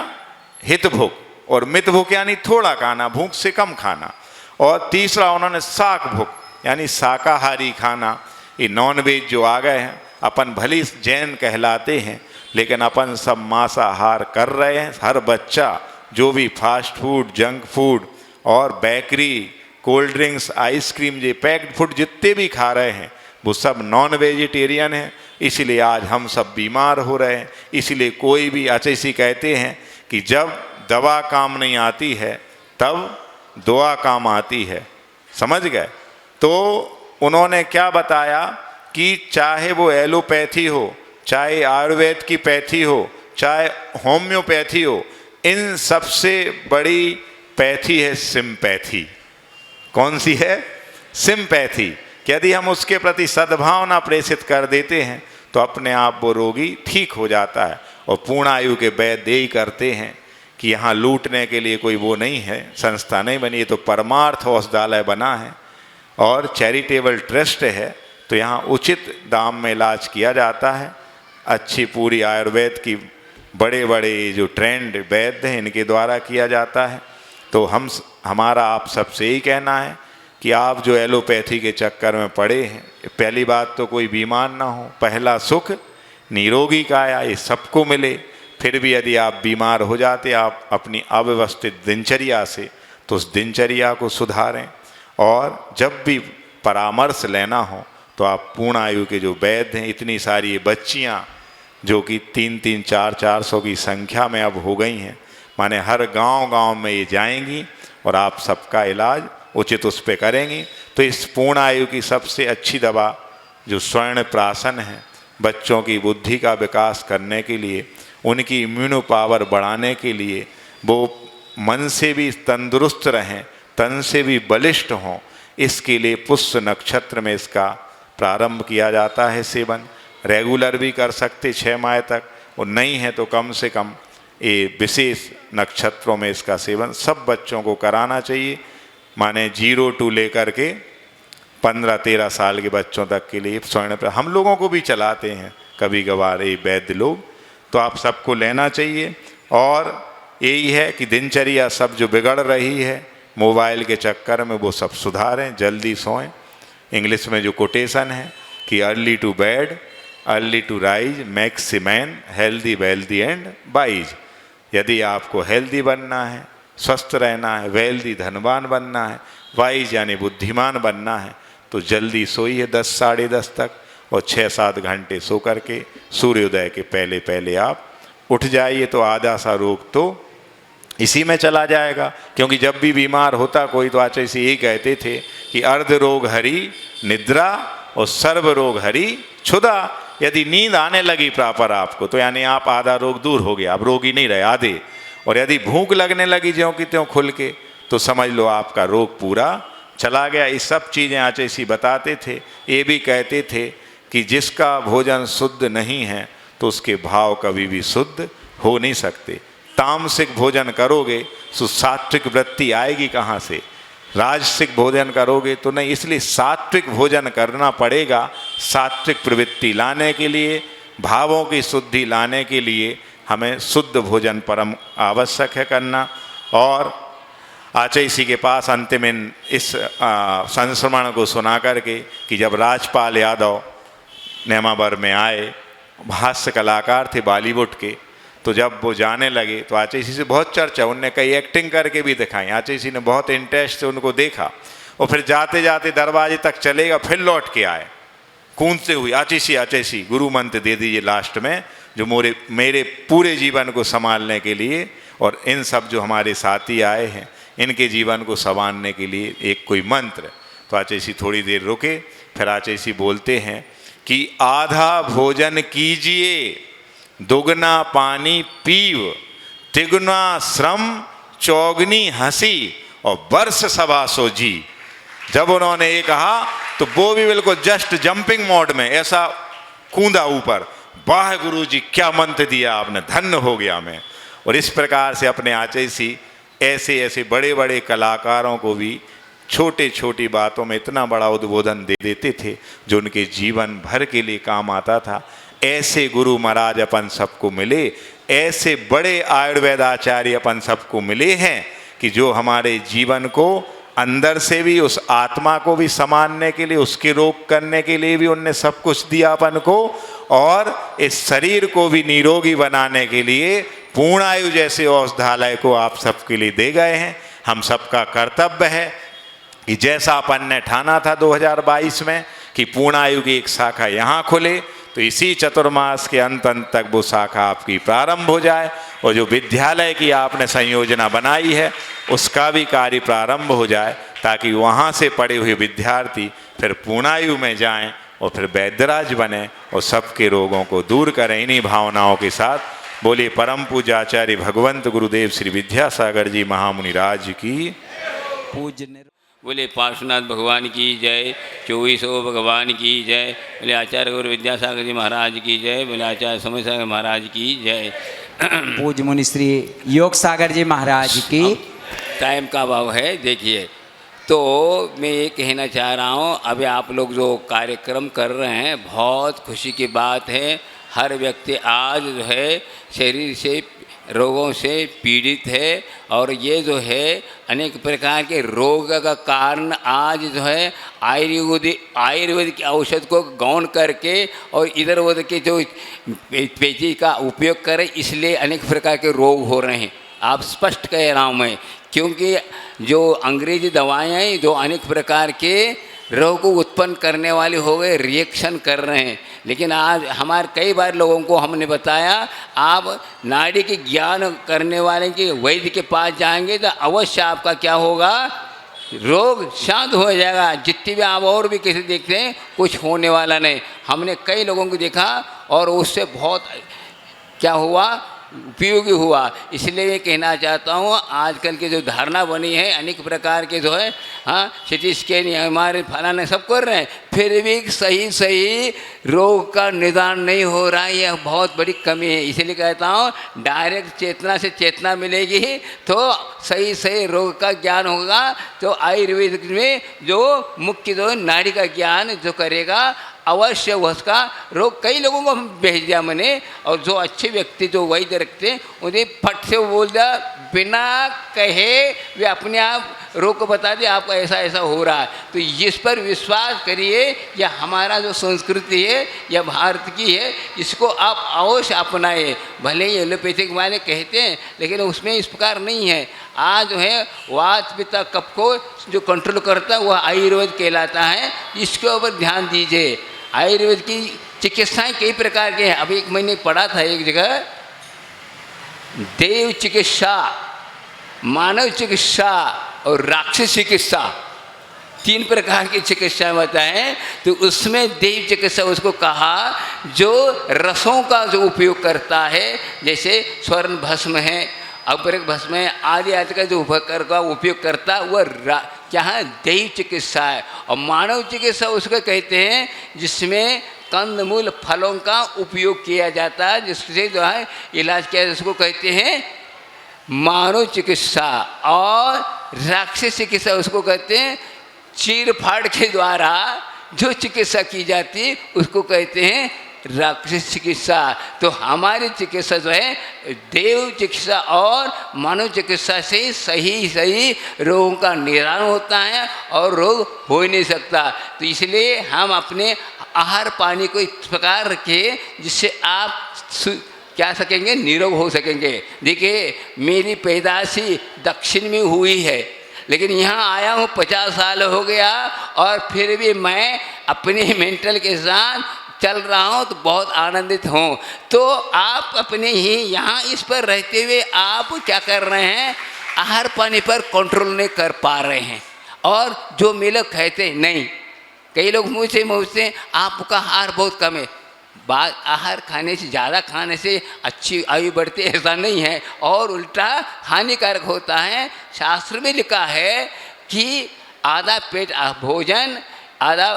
हित भुक। और मित भुक यानी थोड़ा खाना, भूख से कम खाना। और तीसरा उन्होंने साक भुक यानी शाकाहारी खाना। ये नॉन वेज जो आ गए हैं, अपन भली जैन कहलाते हैं, लेकिन अपन सब मांसाहार कर रहे हैं। हर बच्चा जो भी फास्ट फूड, जंक फूड और बेकरी, कोल्ड ड्रिंक्स, आइसक्रीम, ये पैक्ड फूड जितने भी खा रहे हैं वो सब नॉन वेजिटेरियन है। इसलिए आज हम सब बीमार हो रहे हैं। इसलिए कोई भी अचैसी कहते हैं कि जब दवा काम नहीं आती है तब दुआ काम आती है। समझ गए? तो उन्होंने क्या बताया कि चाहे वो एलोपैथी हो, चाहे आयुर्वेद की पैथी हो, चाहे होम्योपैथी हो, इन सबसे बड़ी पैथी है सिम्पैथी। कौन सी है? सिम्पैथी। यदि हम उसके प्रति सद्भावना प्रेषित कर देते हैं तो अपने आप वो रोगी ठीक हो जाता है। और पूर्ण आयु के वैद्य यही करते हैं कि यहाँ लूटने के लिए कोई वो नहीं है, संस्था नहीं बनी, ये तो परमार्थ औषधालय बना है और चैरिटेबल ट्रस्ट है। तो यहाँ उचित दाम में इलाज किया जाता है। अच्छी पूरी आयुर्वेद की बड़े बड़े जो ट्रेंड वैद्य हैं इनके द्वारा किया जाता है। तो हमारा आप सबसे यही कहना है कि आप जो एलोपैथी के चक्कर में पड़े हैं, पहली बात तो कोई बीमार ना हो, पहला सुख निरोगी काया, ये सबको मिले। फिर भी यदि आप बीमार हो जाते आप अपनी अव्यवस्थित दिनचर्या से, तो उस दिनचर्या को सुधारें। और जब भी परामर्श लेना हो तो आप पूर्ण आयु के जो वैद्य हैं, इतनी सारी ये बच्चियाँ जो कि 300, 400 की संख्या में अब हो गई हैं, माने हर गांव-गांव में ये जाएंगी और आप सबका इलाज उचित उस पे करेंगी। तो इस पूर्ण आयु की सबसे अच्छी दवा जो स्वर्ण प्राशन है, बच्चों की बुद्धि का विकास करने के लिए, उनकी इम्यूनो पावर बढ़ाने के लिए, वो मन से भी तंदुरुस्त रहें, तन से भी बलिष्ठ हों, इसके लिए पुष्य नक्षत्र में इसका प्रारंभ किया जाता है सेवन। रेगुलर भी कर सकते 6 माह तक, और नहीं है तो कम से कम ये विशेष नक्षत्रों में इसका सेवन सब बच्चों को कराना चाहिए। माने 0 to लेकर के 15-13 साल के बच्चों तक के लिए स्वर्ण हम लोगों को भी चलाते हैं कभी कभार ये वैद्य लोग, तो आप सबको लेना चाहिए। और यही है कि दिनचर्या सब जो बिगड़ रही है मोबाइल के चक्कर में, वो सब सुधारें, जल्दी सोएं। इंग्लिश में जो कोटेशन है कि early to bed, early to rise makes a man healthy, wealthy and wise. यदि आपको हेल्दी बनना है, स्वस्थ रहना है, वेल्दी धनवान बनना है, वाइज यानी बुद्धिमान बनना है, तो जल्दी सोइए 10 साढ़े 10 तक, और 6-7 घंटे सो करके सूर्योदय के पहले पहले आप उठ जाइए। तो आधा सा रोग तो इसी में चला जाएगा। क्योंकि जब भी बीमार होता कोई तो आचार्य से यही कहते थे कि अर्ध रोग हरि निद्रा और सर्व रोग हरि क्षुधा। यदि नींद आने लगी प्रॉपर आपको, तो यानी आप आधा रोग दूर हो गया, आप रोगी नहीं रहे आधे। और यदि भूख लगने लगी ज्यों की त्यों खुल के, तो समझ लो आपका रोग पूरा चला गया। ये सब चीज़ें आचार्य बताते थे। ये भी कहते थे कि जिसका भोजन शुद्ध नहीं है तो उसके भाव कभी भी शुद्ध हो नहीं सकते। तामसिक भोजन करोगे तो सात्विक वृत्ति आएगी कहाँ से? राजसिक भोजन करोगे तो नहीं। इसलिए सात्विक भोजन करना पड़ेगा। सात्विक प्रवृत्ति लाने के लिए, भावों की शुद्धि लाने के लिए हमें शुद्ध भोजन परम आवश्यक है करना। और आचार्य के पास अंतिम इस संस्मरण को सुना करके कि जब राजपाल यादव नेमावर में आए, हास्य कलाकार थे बॉलीवुड के, तो जब वो जाने लगे तो आचार्य से बहुत चर्चा, उनने कई एक्टिंग करके भी दिखाई। आचार्य ने बहुत इंटरेस्ट से उनको देखा और फिर जाते जाते दरवाजे तक चलेगा, फिर लौट के आए कूदते हुए, आचार्य गुरु मंत्र दे दीजिए लास्ट में, जो मेरे पूरे जीवन को संभालने के लिए, और इन सब जो हमारे साथी आए हैं इनके जीवन को संवारने के लिए एक कोई मंत्र। तो आचार्य थोड़ी देर रुके, फिर आचार्य बोलते हैं कि आधा भोजन कीजिए, दुगना पानी पीव, तिगुना श्रम, चौगनी हंसी और वर्ष सवा सो जी। जब उन्होंने ये कहा तो वो भी बिल्कुल जस्ट जंपिंग मोड में ऐसा कूदा ऊपर, वाह गुरु जी क्या मंत्र दिया आपने, धन्य हो गया मैं। और इस प्रकार से अपने आचार्य ऐसे ऐसे बड़े बड़े कलाकारों को भी छोटे छोटी बातों में इतना बड़ा उद्बोधन दे देते थे जो उनके जीवन भर के लिए काम आता था। ऐसे गुरु महाराज अपन सबको मिले, ऐसे बड़े आयुर्वेद आचार्य अपन सबको मिले हैं कि जो हमारे जीवन को अंदर से भी उस आत्मा को भी संभालने के लिए, उसके रोग करने के लिए भी उनने सब कुछ दिया अपन को, और इस शरीर को भी निरोगी बनाने के लिए पूर्णायु जैसे औषधालय को आप सबके लिए दे गए हैं। हम सबका कर्तव्य है कि जैसा अपन ने ठाना था 2022 में कि पूर्णायु की एक शाखा यहाँ खुले, तो इसी चतुर्मास के अंत तक वो शाखा आपकी प्रारंभ हो जाए, और जो विद्यालय की आपने संयोजना बनाई है उसका भी कार्य प्रारंभ हो जाए, ताकि वहाँ से पढ़े हुए विद्यार्थी फिर पूर्णायु में जाएं और फिर वैद्यराज बने और सबके रोगों को दूर करें। इन्हीं भावनाओं के साथ बोलिए परम पूज्याचार्य भगवंत गुरुदेव श्री विद्यासागर जी महामुनि राज की पूज्य बोले पार्श्वनाथ भगवान की जय, 2400 भगवान की जय, बोले आचार्य गुरु विद्यासागर जी महाराज की जय, बोले आचार्य समय सागर महाराज की जय। पूज्य मुनि श्री योग सागर जी महाराज की। टाइम का अभाव है, देखिए तो मैं ये कहना चाह रहा हूँ, अभी आप लोग जो कार्यक्रम कर रहे हैं बहुत खुशी की बात है। हर व्यक्ति आज जो है शरीर से रोगों से पीड़ित है, और ये जो है अनेक प्रकार के रोग का कारण आज जो है आयुर्वेद की औषध को गौण करके और इधर उधर के जो पेची का उपयोग करें, इसलिए अनेक प्रकार के रोग हो रहे हैं। आप स्पष्ट कह रहा हूँ मैं, क्योंकि जो अंग्रेजी दवाएं हैं जो अनेक प्रकार के रोग को उत्पन्न करने वाले हो गए, रिएक्शन कर रहे हैं। लेकिन आज हमारे कई बार लोगों को हमने बताया, आप नाड़ी के ज्ञान करने वाले के वैद्य के पास जाएंगे तो अवश्य आपका क्या होगा, रोग शांत हो जाएगा। जितने भी आप और भी किसी देखते हैं कुछ होने वाला नहीं। हमने कई लोगों को देखा और उससे बहुत क्या हुआ, उपयोगी हुआ। इसलिए मैं कहना चाहता हूँ, आजकल की जो धारणा बनी है अनेक प्रकार के जो है, हाँ सिटी स्कैन हमारे फलाने सब कर रहे हैं, फिर भी सही रोग का निदान नहीं हो रहा है। यह बहुत बड़ी कमी है। इसलिए कहता हूँ डायरेक्ट चेतना से चेतना मिलेगी तो सही रोग का ज्ञान होगा। तो आयुर्वेद में जो मुख्य जो नाड़ी का ज्ञान जो करेगा अवश्य उसका रोग, कई लोगों को हम भेज दिया मैंने, और जो अच्छे व्यक्ति जो वैद्य रखते हैं उन्हें फट से बोल दिया, बिना कहे वे अपने आप रोग को बता दिया आपको ऐसा हो रहा है। तो इस पर विश्वास करिए, यह हमारा जो संस्कृति है यह भारत की है, इसको आप अवश्य अपनाए। भले ही एलोपैथिक वाले कहते हैं लेकिन उसमें इस प्रकार नहीं है। आज जो है वात पित्त कफ को जो कंट्रोल करता है वह आयुर्वेद कहलाता है, इसके ऊपर ध्यान दीजिए। आयुर्वेद की चिकित्साएं कई प्रकार के हैं। अभी एक महीने पढ़ा था एक जगह, देव चिकित्सा, मानव चिकित्सा और राक्षस चिकित्सा, 3 प्रकार की चिकित्सा बताएं। तो उसमें देव चिकित्सा उसको कहा जो रसों का जो उपयोग करता है, जैसे स्वर्ण भस्म है, अपरक भस्म है, आदि का जो उपकर का उपयोग करता है वह क्या है, दैव चिकित्सा है। और मानव चिकित्सा उसको कहते हैं जिसमें कंदमूल फलों का उपयोग किया जाता है, जिससे जो है इलाज किया जाता है, उसको कहते हैं मानव चिकित्सा। और राक्षस चिकित्सा उसको कहते हैं चीर फाड़ के द्वारा जो चिकित्सा की जाती है उसको कहते हैं राक्षस चिकित्सा। तो हमारी चिकित्सा जो है देव चिकित्सा और मानव चिकित्सा से सही रोगों का निदान होता है और रोग हो ही नहीं सकता। तो इसलिए हम अपने आहार पानी को इस प्रकार रखें जिससे आप क्या सकेंगे, निरोग हो सकेंगे। देखिए मेरी पैदाशी दक्षिण में हुई है, लेकिन यहाँ आया हूँ 50 साल हो गया और फिर भी मैं अपने मेंटल के साथ चल रहा हूँ तो बहुत आनंदित हूँ। तो आप अपने ही यहाँ इस पर रहते हुए आप क्या कर रहे हैं, आहार पानी पर कंट्रोल नहीं कर पा रहे हैं। और जो मिलो कहते नहीं, कई लोग मुझसे पूछते आपका आहार बहुत कम है। बात आहार खाने से, ज़्यादा खाने से अच्छी आयु बढ़ती है ऐसा नहीं है, और उल्टा हानिकारक होता है। शास्त्र में लिखा है कि आधा पेट भोजन, आधा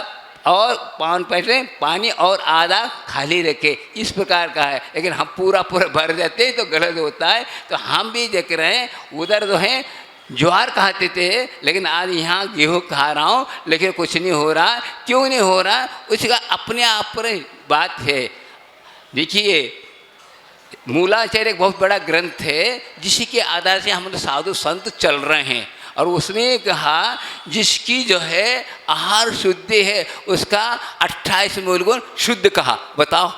और 5 पैसे पानी और आधा खाली रखे, इस प्रकार का है। लेकिन हम पूरा भर जाते हैं तो गलत होता है। तो हम भी देख रहे हैं, उधर जो है ज्वार खाते थे लेकिन आज यहाँ गेहूँ खा रहा हूँ, लेकिन कुछ नहीं हो रहा। क्यों नहीं हो रहा, उसका अपने आप पर बात है। देखिए मूलाचार्य एक बहुत बड़ा ग्रंथ है जिसी के आधार से हम साधु संत चल रहे हैं। और उसने कहा जिसकी जो है आहार शुद्ध है उसका 28 मूलगुण शुद्ध कहा। बताओ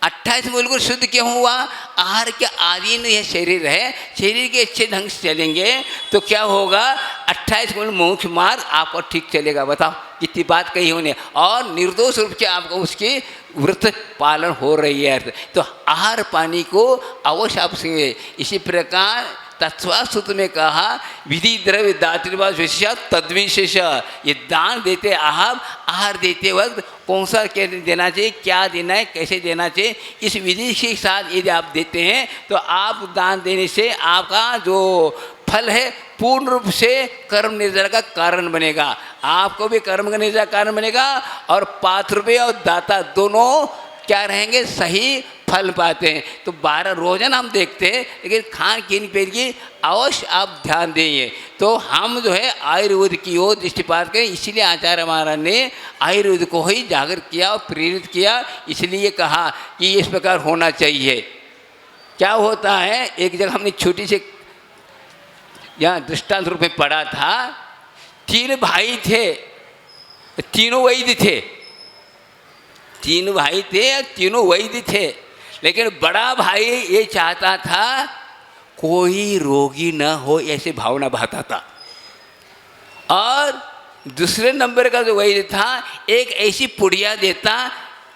28 मूलगुण शुद्ध क्यों हुआ? आहार के अधीन यह शरीर है, शरीर के अच्छे ढंग से चलेंगे तो क्या होगा? 28 मूल मुख्य मार्ग आपको ठीक चलेगा। बताओ कितनी बात कही उन्हें, और निर्दोष रूप से आपको उसकी व्रत पालन हो रही है। तो आहार पानी को अवश्य आप से इसी प्रकार तत्वा सूत्र में कहा विधि द्रव्य दातृवा विशेष तद्विशेष। ये दान देते आहार देते वक्त कौन सा क्या देना चाहिए, क्या देना है, कैसे देना चाहिए, इस विधि के साथ यदि आप देते हैं तो आप दान देने से आपका जो फल है पूर्ण रूप से कर्म निर्जरा का कारण बनेगा। आपको भी कर्म का निर्जरा कारण बनेगा और पात्र और दाता दोनों क्या रहेंगे? सही फल पाते हैं। तो 12 रोजाना हम देखते हैं, लेकिन खान पीन पे की अवश्य आप ध्यान देंगे। तो हम जो है आयुर्वेद की ओर दृष्टिपात करें, इसीलिए आचार्य महाराज ने आयुर्वेद को ही जागृत किया और प्रेरित किया, इसलिए कहा कि इस प्रकार होना चाहिए। क्या होता है, एक जगह हमने छोटी से यहाँ दृष्टांत रूप में पढ़ा था, 3 भाई थे, तीनों वैद्य थे, 3 भाई थे, तीनों वैद्य थे, लेकिन बड़ा भाई ये चाहता था कोई रोगी न हो, ऐसे भावना बहाता था। और दूसरे नंबर का जो वैद्य था एक ऐसी पुड़िया देता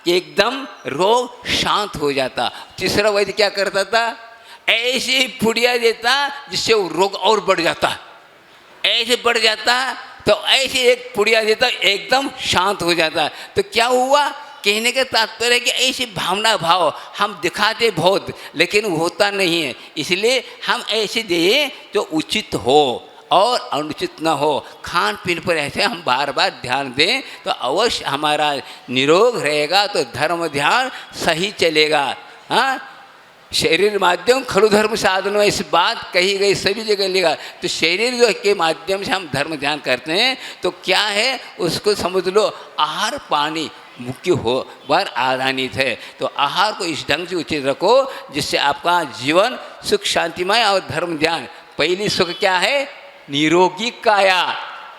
कि एकदम रोग शांत हो जाता। तीसरा वैद्य क्या करता था? ऐसी पुड़िया देता जिससे वो रोग और बढ़ जाता, ऐसे बढ़ जाता तो ऐसे एक पुड़िया देता एकदम शांत हो जाता। तो क्या हुआ? कहने का तात्पर्य है कि ऐसी भावना भाव हम दिखाते बहुत, लेकिन होता नहीं है। इसलिए हम ऐसे दें जो उचित हो और अनुचित न हो। खान पीन पर ऐसे हम बार बार ध्यान दें तो अवश्य हमारा निरोग रहेगा, तो धर्म ध्यान सही चलेगा। हाँ, शरीर माध्यम खलु धर्म साधन, इस बात कही गई सभी जगह लिखा। तो शरीर जो के माध्यम से हम धर्म ध्यान करते हैं तो क्या है उसको समझ लो, आहार पानी मुख्य हो बार आधानित है। तो आहार को इस ढंग से उचित रखो जिससे आपका जीवन सुख शांतिमय और धर्म ध्यान। पहली सुख क्या है? निरोगी काया।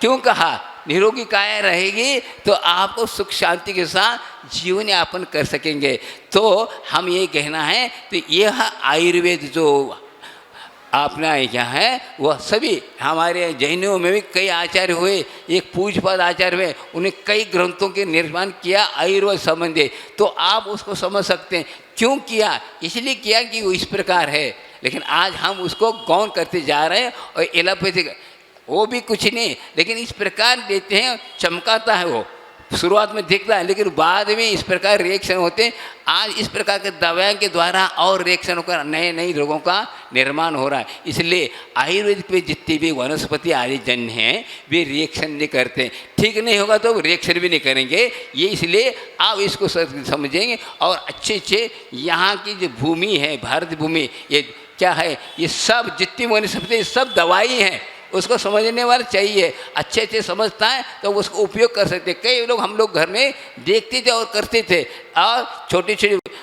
क्यों कहा? निरोगी काया रहेगी तो आपको सुख शांति के साथ जीवन यापन कर सकेंगे। तो हम ये कहना है तो यह आयुर्वेद जो अपना यहाँ है वह सभी हमारे जैनियों में भी कई आचार्य हुए, एक पूज्यपाद आचार्य हुए, उन्हें कई ग्रंथों के निर्माण किया आयुर्वेद संबंधी। तो आप उसको समझ सकते हैं क्यों किया, इसलिए किया कि वो इस प्रकार है। लेकिन आज हम उसको गौण करते जा रहे हैं और एलोपैथिक वो भी कुछ नहीं, लेकिन इस प्रकार देते हैं, चमकाता है वो शुरुआत में दिखता है, लेकिन बाद में इस प्रकार रिएक्शन होते हैं। आज इस प्रकार के दवाओं के द्वारा और रिएक्शन होकर नए नए रोगों का निर्माण हो रहा है। इसलिए आयुर्वेद पे जितने भी वनस्पति आदि जन हैं वे रिएक्शन नहीं करते। ठीक नहीं होगा तो रिएक्शन भी नहीं करेंगे। ये इसलिए आप इसको समझेंगे। और अच्छे अच्छे यहाँ की जो भूमि है, भारत भूमि, ये क्या है, ये सब जितनी वनस्पति सब दवाई हैं, उसको समझने वाला चाहिए। अच्छे अच्छे समझता है तो उसको उपयोग कर सकते। कई लोग हम लोग घर में देखते थे और करते थे, और छोटी छोटी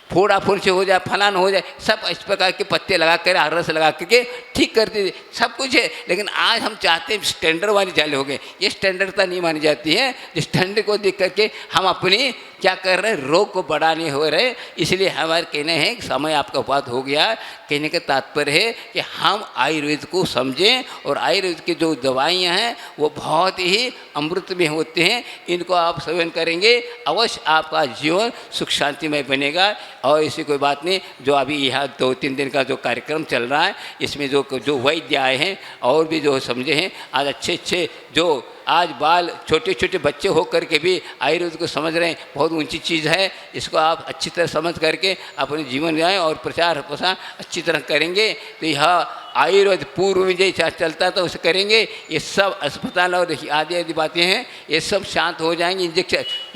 फोड़ा फूल से हो जाए, फलान हो जाए, सब इस प्रकार के पत्ते लगा कर रस लगा करके ठीक करते थे, सब कुछ है। लेकिन आज हम चाहते हैं स्टैंडर्ड वाली चाले हो गए। ये स्टैंडर्डता नहीं मानी जाती है। स्टैंडर्ड को देख करके हम अपनी क्या कर रहे हैं, रोग को बढ़ाने हो रहे। इसलिए हमारे कहने हैं समय आपका बात हो गया। कहने का तात्पर्य है कि हम आयुर्वेद को समझें और आयुर्वेद की जो दवाइयाँ हैं वो बहुत ही अमृत में होते हैं। इनको आप सेवन करेंगे अवश्य आपका जीवन सुख शांतिमय बनेगा। और ऐसी कोई बात नहीं। जो अभी यहाँ 2-3 दिन का जो कार्यक्रम चल रहा है इसमें जो वैद्य आए हैं और भी जो समझे हैं, आज अच्छे अच्छे जो आज बाल छोटे छोटे बच्चे हो करके भी आयुर्वेद को समझ रहे हैं, बहुत ऊंची चीज़ है। इसको आप अच्छी तरह समझ करके अपने जीवन में आए और प्रचार प्रसार अच्छी तरह करेंगे तो यह आयुर्वेद पूर्व में जैसा चलता था उसे करेंगे। ये सब अस्पताल और आदि आदि बातें हैं, ये सब शांत हो जाएंगे।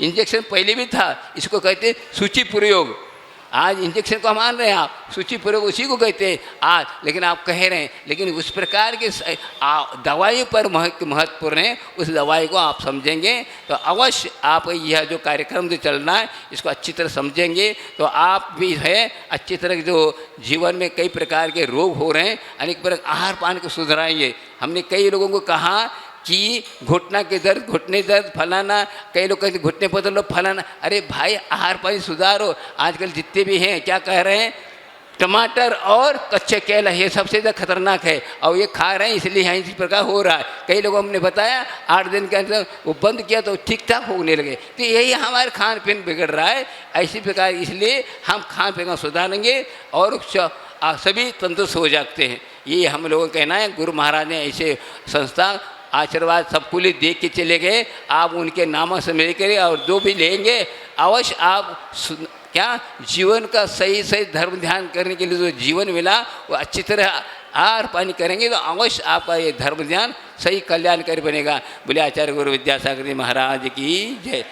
इंजेक्शन पहले भी था, इसको कहते हैं सूची प्रयोग। आज इंजेक्शन को मान रहे हैं आप, सूचीपूर्वक उसी को कहते हैं आज, लेकिन आप कह रहे हैं, लेकिन उस प्रकार के दवाई पर महत्वपूर्ण है, उस दवाई को आप समझेंगे तो अवश्य आप यह जो कार्यक्रम जो चल रहा है इसको अच्छी तरह समझेंगे तो आप भी है अच्छी तरह जो जीवन में कई प्रकार के रोग हो रहे हैं अनेक प्रकार आहार पान को सुधराएंगे। हमने कई लोगों को कहा कि घुटना के दर्द, घुटने दर्द फलाना, कई लोग कहते घुटने पर दर्द फलाना, अरे भाई आहार पानी सुधारो। आजकल जितने भी हैं क्या कह रहे हैं, टमाटर और कच्चे केला ये सबसे ज़्यादा खतरनाक है और ये खा रहे हैं इसलिए यहाँ इसी प्रकार हो रहा है। कई लोगों हमने बताया 8 दिन के अंदर वो बंद किया तो ठीक ठाक होने लगे। तो यही हमारे खान पीन बिगड़ रहा है ऐसी प्रकार, इसलिए हम खान पीन सुधारेंगे और सभी तंदुरुस्त हो जाते हैं। ये हम लोगों का कहना है। गुरु महाराज ने ऐसे संस्था आशीर्वाद सबको लिए देख के चले गए, आप उनके नामों से मिल कर और जो भी लेंगे अवश्य आप क्या जीवन का सही सही धर्म ध्यान करने के लिए जो जीवन मिला वो अच्छी तरह आहार पानी करेंगे तो अवश्य आपका ये धर्म ध्यान सही कल्याणकारी बनेगा। बोले आचार्य गुरु विद्यासागर जी महाराज की जय।